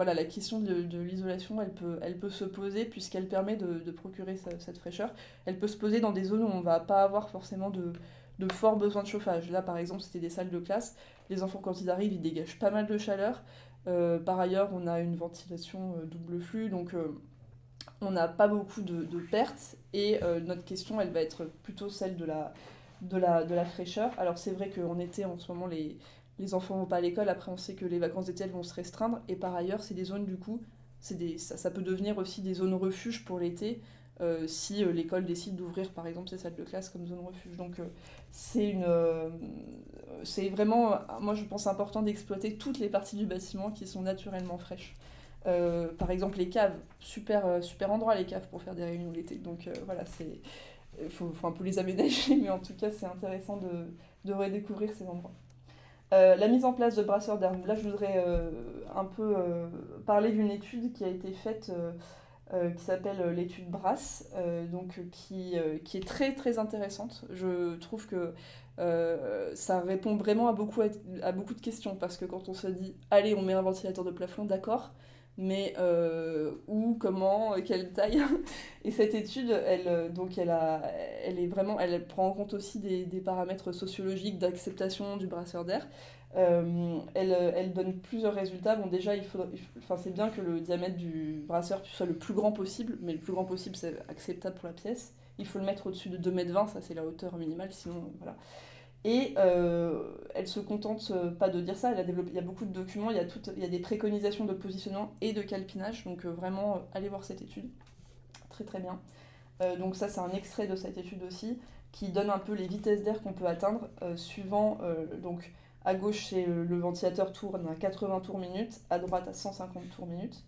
de l'isolation, elle peut se poser puisqu'elle permet de procurer cette fraîcheur. Elle peut se poser dans des zones où on va pas avoir forcément de forts besoins de chauffage. Là, par exemple, c'était des salles de classe. Les enfants, quand ils arrivent, ils dégagent pas mal de chaleur. Par ailleurs, on a une ventilation double flux, donc on n'a pas beaucoup de pertes. Et notre question, elle va être plutôt celle de la fraîcheur. Alors, c'est vrai qu'en été, en ce moment, les enfants vont pas à l'école. Après, on sait que les vacances d'été, elles vont se restreindre. Et par ailleurs, c'est des zones, du coup, ça peut devenir aussi des zones refuges pour l'été. Si l'école décide d'ouvrir par exemple ses salles de classe comme zone refuge. Donc c'est vraiment, moi je pense, important d'exploiter toutes les parties du bâtiment qui sont naturellement fraîches. Par exemple les caves, super endroit les caves pour faire des réunions l'été. Donc voilà, faut un peu les aménager, mais en tout cas c'est intéressant de redécouvrir ces endroits. La mise en place de brasseurs d'air. Là je voudrais un peu parler d'une étude qui a été faite qui s'appelle l'étude Brass, qui est très très intéressante. Je trouve que ça répond vraiment à beaucoup de questions, parce que quand on se dit allez on met un ventilateur de plafond, d'accord, mais où, comment, quelle taille. Et cette étude, elle prend en compte aussi des paramètres sociologiques d'acceptation du brasseur d'air. Elle donne plusieurs résultats. Bon, déjà, c'est bien que le diamètre du brasseur soit le plus grand possible, mais le plus grand possible, c'est acceptable pour la pièce. Il faut le mettre au-dessus de 2,20 m, ça c'est la hauteur minimale, sinon voilà. Et elle se contente pas de dire ça, il y a beaucoup de documents, il y a des préconisations de positionnement et de calpinage, donc vraiment, allez voir cette étude. Très très bien. Donc ça, c'est un extrait de cette étude aussi, qui donne un peu les vitesses d'air qu'on peut atteindre, suivant... donc, à gauche, c'est le ventilateur tourne à 80 tours minute, à droite à 150 tours minute.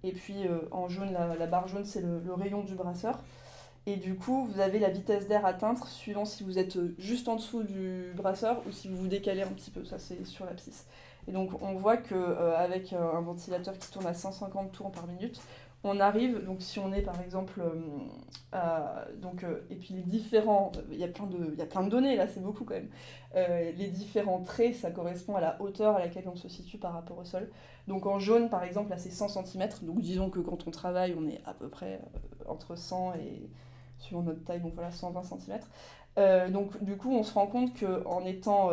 Et puis en jaune, la barre jaune, c'est le rayon du brasseur. Et du coup, vous avez la vitesse d'air atteinte suivant si vous êtes juste en dessous du brasseur ou si vous vous décalez un petit peu. Ça, c'est sur l'abscisse. Et donc, on voit qu'avec un ventilateur qui tourne à 150 tours par minute, on arrive, donc si on est par exemple et puis les différents, il y a plein de données là, c'est beaucoup quand même. Les différents traits, ça correspond à la hauteur à laquelle on se situe par rapport au sol. Donc en jaune par exemple, là c'est 100 cm, donc disons que quand on travaille, on est à peu près entre 100 et, suivant notre taille, donc voilà, 120 cm. Donc du coup on se rend compte qu'en étant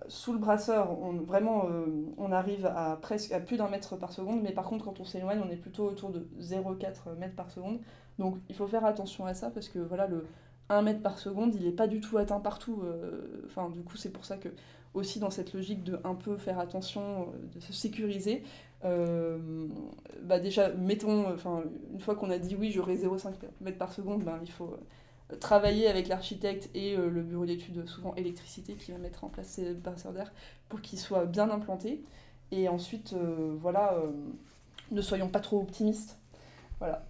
sous le brasseur, on arrive à plus d'1 mètre par seconde, mais par contre quand on s'éloigne, on est plutôt autour de 0,4 mètres par seconde. Donc il faut faire attention à ça, parce que voilà, le 1 mètre par seconde, il n'est pas du tout atteint partout. Du coup c'est pour ça que, aussi dans cette logique de un peu faire attention, de se sécuriser, déjà une fois qu'on a dit oui j'aurai 0,5 mètres par seconde, il faut travailler avec l'architecte et le bureau d'études, souvent électricité, qui va mettre en place ces brasseurs d'air pour qu'ils soient bien implantés. Et ensuite, ne soyons pas trop optimistes. Voilà.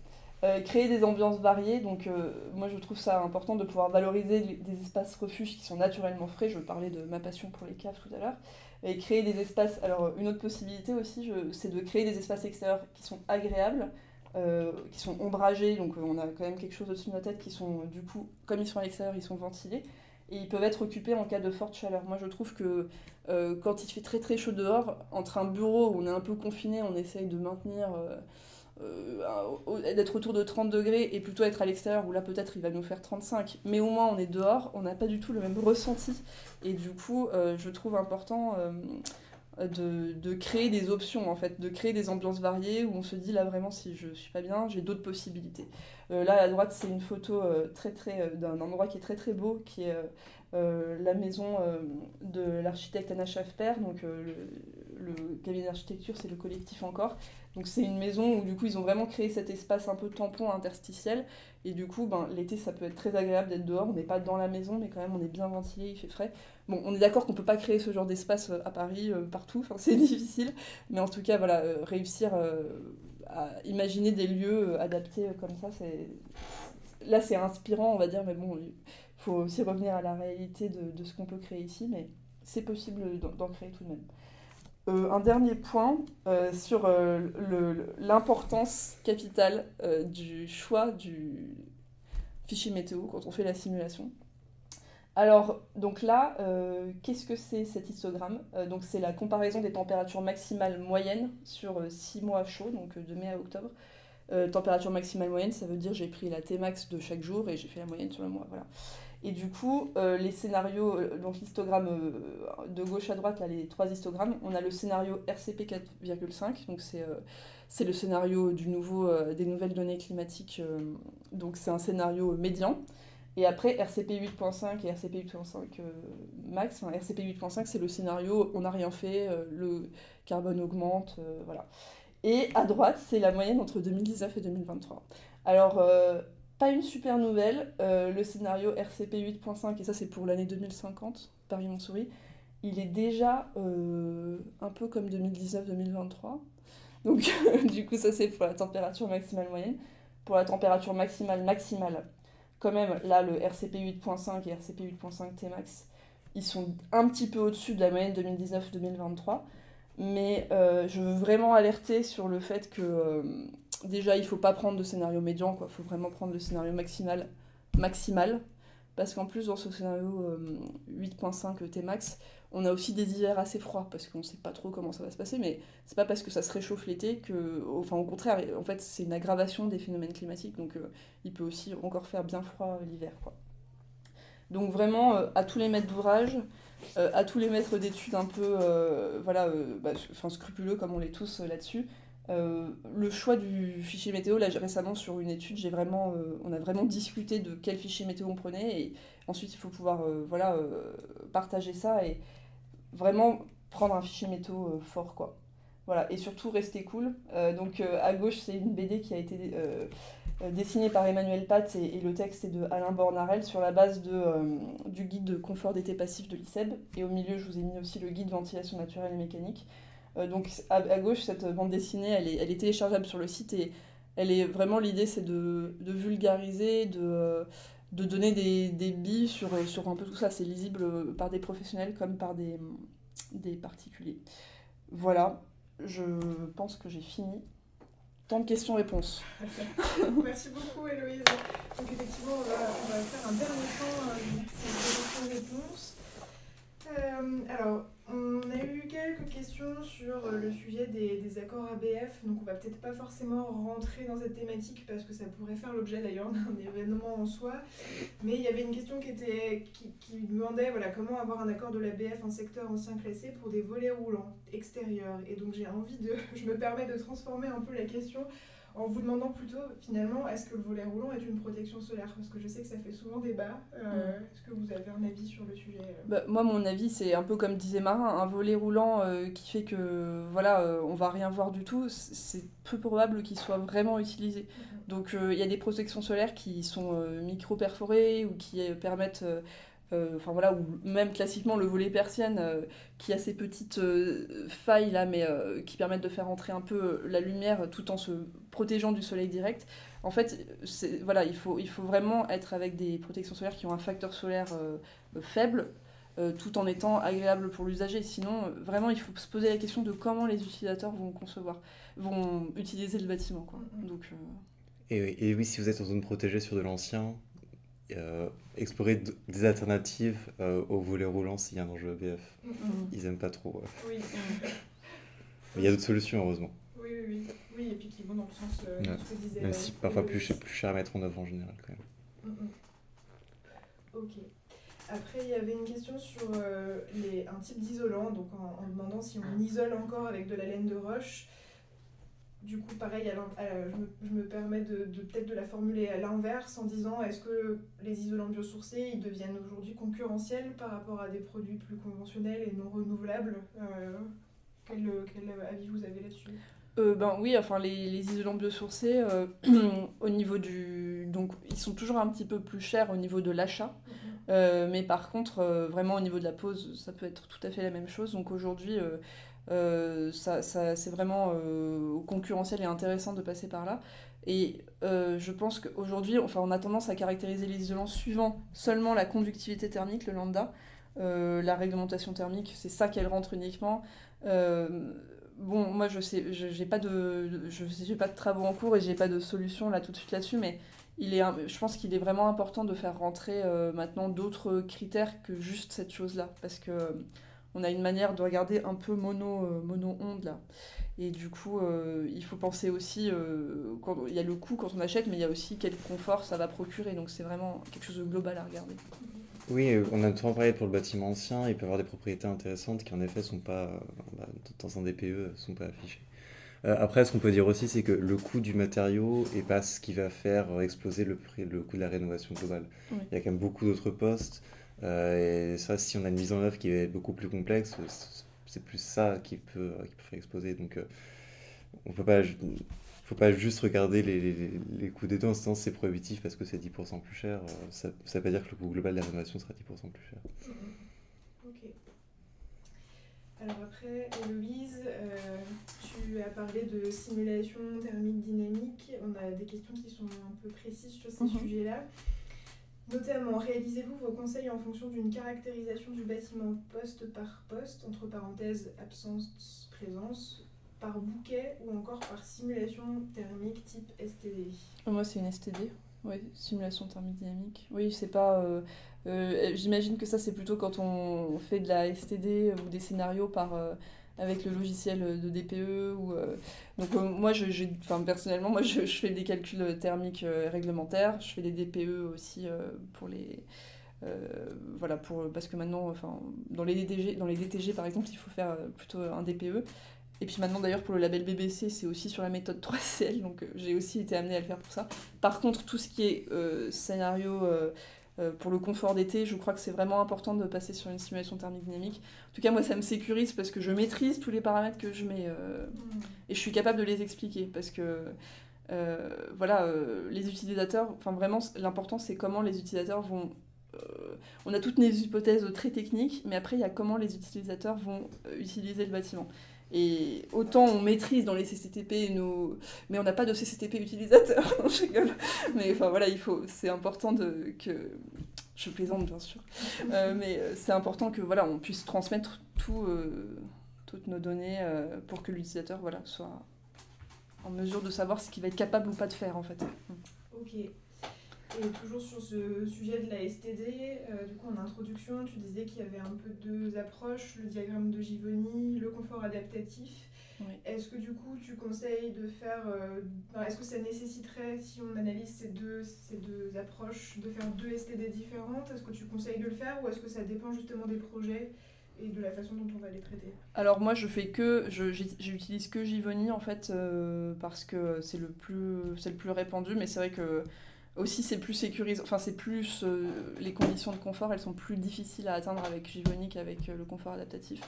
Créer des ambiances variées, donc moi je trouve ça important de pouvoir valoriser des espaces refuges qui sont naturellement frais. Je parlais de ma passion pour les caves tout à l'heure. Et créer des espaces, alors une autre possibilité aussi, c'est de créer des espaces extérieurs qui sont agréables, qui sont ombragés, donc on a quand même quelque chose au-dessus de notre tête, qui sont du coup, comme ils sont à l'extérieur, ils sont ventilés, et ils peuvent être occupés en cas de forte chaleur. Moi je trouve que quand il fait très très chaud dehors, entre un bureau où on est un peu confiné, on essaye de maintenir... d'être autour de 30 degrés et plutôt être à l'extérieur où là peut-être il va nous faire 35, mais au moins on est dehors, on n'a pas du tout le même ressenti, et du coup je trouve important de créer des options en fait, de créer des ambiances variées où on se dit là vraiment si je suis pas bien, j'ai d'autres possibilités. Là à droite c'est une photo d'un endroit qui est très très beau, qui est la maison de l'architecte Anna Schaffer, donc le cabinet d'architecture c'est le collectif encore. Donc c'est une maison où du coup ils ont vraiment créé cet espace un peu tampon interstitiel, et du coup l'été ça peut être très agréable d'être dehors, on n'est pas dans la maison mais quand même on est bien ventilé, il fait frais. Bon, on est d'accord qu'on peut pas créer ce genre d'espace à Paris partout, c'est difficile, mais en tout cas voilà, réussir à imaginer des lieux adaptés comme ça, là c'est inspirant on va dire, mais bon, il faut aussi revenir à la réalité de ce qu'on peut créer ici, mais c'est possible d'en créer tout de même. Un dernier point sur l'importance capitale du choix du fichier météo quand on fait la simulation. Alors, donc là, qu'est-ce que c'est cet histogramme? Donc c'est la comparaison des températures maximales moyennes sur 6 mois chauds, donc de mai à octobre. Température maximale moyenne, ça veut dire j'ai pris la Tmax de chaque jour et j'ai fait la moyenne sur le mois, voilà. Et du coup, les scénarios, donc l'histogramme de gauche à droite, là, les 3 histogrammes, on a le scénario RCP 4,5, donc c'est le scénario des nouvelles données climatiques, donc c'est un scénario médian. Et après, RCP 8.5 et RCP 8.5 max, enfin, RCP 8.5 c'est le scénario on n'a rien fait, le carbone augmente, voilà. Et à droite, c'est la moyenne entre 2019 et 2023. Alors, pas une super nouvelle, le scénario RCP 8.5, et ça c'est pour l'année 2050, Paris-Montsouris, il est déjà un peu comme 2019-2023. Donc, du coup, ça c'est pour la température maximale moyenne. Pour la température maximale maximale, quand même, là, le RCP 8.5 et RCP 8.5 Tmax, ils sont un petit peu au-dessus de la moyenne 2019-2023. Mais je veux vraiment alerter sur le fait que déjà il faut pas prendre de scénario médian, quoi. Faut vraiment prendre le scénario maximal, parce qu'en plus dans ce scénario 8.5 Tmax, on a aussi des hivers assez froids, parce qu'on sait pas trop comment ça va se passer, mais c'est pas parce que ça se réchauffe l'été que, enfin au contraire, en fait c'est une aggravation des phénomènes climatiques, donc il peut aussi encore faire bien froid l'hiver, quoi. Donc vraiment, à tous les maîtres d'ouvrage, à tous les maîtres d'études un peu scrupuleux comme on l'est tous là-dessus, le choix du fichier météo, là récemment sur une étude, on a vraiment discuté de quel fichier météo on prenait, et ensuite il faut pouvoir partager ça et vraiment prendre un fichier météo fort, quoi. Voilà, et surtout rester cool. Donc à gauche, c'est une BD qui a été dessinée par Emmanuel Pat et le texte est de Alain Bornarel sur la base du guide de confort d'été passif de l'ICEB. Et au milieu, je vous ai mis aussi le guide ventilation naturelle et mécanique. Donc à gauche, cette bande dessinée, elle est téléchargeable sur le site et elle est vraiment, l'idée c'est de vulgariser, de donner des billes sur un peu tout ça. C'est lisible par des professionnels comme par des particuliers. Voilà, je pense que j'ai fini. Temps de questions-réponses. Merci beaucoup Héloïse. Donc effectivement, on va faire un dernier temps de questions-réponses. Alors, on a eu quelques questions sur le sujet des accords ABF, donc on va peut-être pas forcément rentrer dans cette thématique parce que ça pourrait faire l'objet d'ailleurs d'un événement en soi, mais il y avait une question qui demandait comment avoir un accord de l'ABF en secteur ancien classé pour des volets roulants extérieurs. Et donc je me permets de transformer un peu la question en vous demandant plutôt, finalement, est-ce que le volet roulant est une protection solaire? Parce que je sais que ça fait souvent débat. Est-ce que vous avez un avis sur le sujet? Moi, mon avis, c'est un peu comme disait Marin, un volet roulant qui fait que, on va rien voir du tout, c'est peu probable qu'il soit vraiment utilisé. Donc, il y a des protections solaires qui sont micro-perforées ou qui permettent... ou même classiquement le volet persienne qui a ces petites failles là, mais qui permettent de faire entrer un peu la lumière tout en se protégeant du soleil direct. En fait, il faut vraiment être avec des protections solaires qui ont un facteur solaire faible, tout en étant agréable pour l'usager. Sinon, vraiment, il faut se poser la question de comment les utilisateurs vont utiliser le bâtiment, quoi. Donc, Et oui, si vous êtes en zone protégée sur de l'ancien, explorer des alternatives au volet roulant s'il y a un enjeu ABF. Ils aiment pas trop. Oui. Mais il y a d'autres solutions, heureusement. Oui, et puis qui vont dans le sens de ce que disait. Même si parfois plus cher à mettre en œuvre en général, quand même. Ok. Après, il y avait une question sur un type d'isolant, donc en demandant si on isole encore avec de la laine de roche. Du coup, pareil, je me permets peut-être de la formuler à l'inverse en disant est-ce que les isolants biosourcés ils deviennent aujourd'hui concurrentiels par rapport à des produits plus conventionnels et non renouvelables? Quel avis vous avez là-dessus? Oui, enfin les isolants biosourcés, au niveau donc ils sont toujours un petit peu plus chers au niveau de l'achat, mais par contre, vraiment au niveau de la pose, ça peut être tout à fait la même chose. Donc aujourd'hui, c'est vraiment concurrentiel et intéressant de passer par là. Et je pense qu'aujourd'hui, on a tendance à caractériser les isolants suivant seulement la conductivité thermique, le lambda. La réglementation thermique, c'est ça qu'elle rentre uniquement. Moi je sais, j'ai pas de travaux en cours et j'ai pas de solution là tout de suite là-dessus, mais je pense qu'il est vraiment important de faire rentrer maintenant d'autres critères que juste cette chose-là, parce que on a une manière de regarder un peu mono-onde là. Et du coup, il faut penser aussi, il y a le coût quand on achète, mais il y a aussi quel confort ça va procurer, donc c'est vraiment quelque chose de global à regarder. Oui, on a souvent parlé pour le bâtiment ancien, il peut y avoir des propriétés intéressantes qui en effet sont pas, dans un DPE, sont pas affichées. Après, ce qu'on peut dire aussi, c'est que le coût du matériau n'est pas ce qui va faire exploser le coût de la rénovation globale. Oui. Il y a quand même beaucoup d'autres postes, et ça, si on a une mise en œuvre qui est beaucoup plus complexe, c'est plus ça qui peut faire exploser. Donc, on peut pas, faut pas juste regarder les coûts des dons en se disant c'est prohibitif parce que c'est 10% plus cher. Ça ne veut pas dire que le coût global de la rénovation sera 10% plus cher. Ok. Alors après, Héloïse, tu as parlé de simulation thermique dynamique. On a des questions qui sont un peu précises sur ces sujets-là. Notamment, réalisez-vous vos conseils en fonction d'une caractérisation du bâtiment poste par poste, entre parenthèses absence, présence, par bouquet ou encore par simulation thermique type STD? Moi, c'est une STD. Oui, simulation thermique dynamique. Oui, c'est pas. J'imagine que ça, c'est plutôt quand on fait de la STD ou des scénarios avec le logiciel de DPE. Donc, moi, personnellement, moi, je fais des calculs thermiques réglementaires. Je fais des DPE aussi pour les. Voilà, parce que maintenant, dans les DTG, par exemple, il faut faire plutôt un DPE. Et puis maintenant d'ailleurs pour le label BBC c'est aussi sur la méthode 3CL, donc j'ai aussi été amenée à le faire pour ça. Par contre tout ce qui est scénario pour le confort d'été, je crois que c'est vraiment important de passer sur une simulation thermique dynamique. En tout cas moi ça me sécurise parce que je maîtrise tous les paramètres que je mets et je suis capable de les expliquer parce que les utilisateurs, enfin vraiment l'important c'est comment les utilisateurs vont... on a toutes les hypothèses très techniques, mais après il y a comment les utilisateurs vont utiliser le bâtiment. Et autant on maîtrise dans les CCTP mais on n'a pas de CCTP utilisateur. Je rigole. Mais enfin voilà, c'est important que je plaisante bien sûr, mais c'est important que voilà on puisse transmettre toutes nos données pour que l'utilisateur soit en mesure de savoir ce qu'il va être capable ou pas de faire en fait. Ok. Et toujours sur ce sujet de la STD, du coup en introduction, tu disais qu'il y avait un peu deux approches, le diagramme de Givoni, le confort adaptatif. Oui. Est-ce que du coup tu conseilles de faire... est-ce que ça nécessiterait, si on analyse ces deux approches, de faire deux STD différentes? Est-ce que tu conseilles de le faire ou est-ce que ça dépend justement des projets et de la façon dont on va les traiter? Alors moi j'utilise que Givoni en fait parce que c'est le plus répandu, mais c'est vrai que aussi c'est plus sécurisant, les conditions de confort elles sont plus difficiles à atteindre avec Givoni qu'avec le confort adaptatif.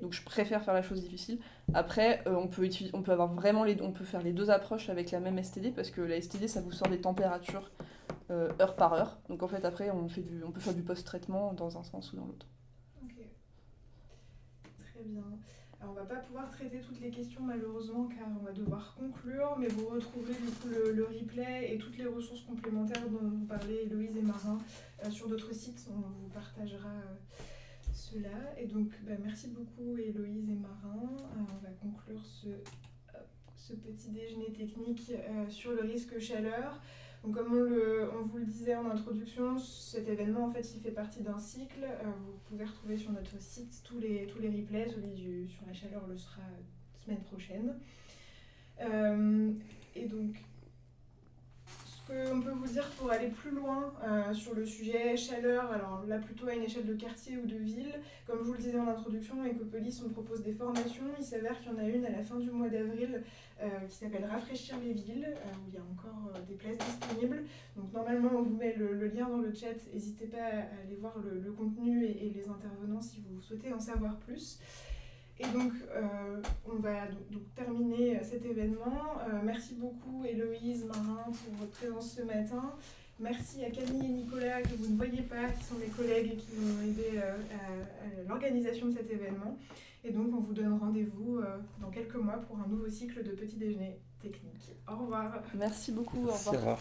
Donc je préfère faire la chose difficile. Après on peut faire les deux approches avec la même STD parce que la STD ça vous sort des températures heure par heure. Donc en fait après on peut faire du post-traitement dans un sens ou dans l'autre. Ok. Très bien. Alors, on va pas pouvoir traiter toutes les questions malheureusement car on va devoir conclure, mais vous retrouverez du coup le replay et toutes les ressources complémentaires dont vous parlez Héloïse et Marin sur d'autres sites. On vous partagera cela. Et donc merci beaucoup Héloïse et Marin. On va conclure ce petit déjeuner technique sur le risque chaleur. Donc comme on vous le disait en introduction, cet événement en fait il fait partie d'un cycle. Vous pouvez retrouver sur notre site tous les replays. Celui sur la chaleur le sera semaine prochaine. Et donc ce qu'on peut vous dire pour aller plus loin sur le sujet chaleur, alors là plutôt à une échelle de quartier ou de ville, comme je vous le disais en introduction, Ecopolis on propose des formations. Il s'avère qu'il y en a une à la fin du mois d'avril qui s'appelle Rafraîchir les villes, où il y a encore des places disponibles. Donc normalement on vous met le lien dans le chat, n'hésitez pas à aller voir le contenu et les intervenants si vous souhaitez en savoir plus. Et donc, on va donc terminer cet événement. Merci beaucoup Héloïse, Marin pour votre présence ce matin. Merci à Camille et Nicolas que vous ne voyez pas, qui sont mes collègues et qui m'ont aidé à l'organisation de cet événement. Et donc, on vous donne rendez-vous dans quelques mois pour un nouveau cycle de petits déjeuners techniques. Au revoir. Merci beaucoup. Au revoir.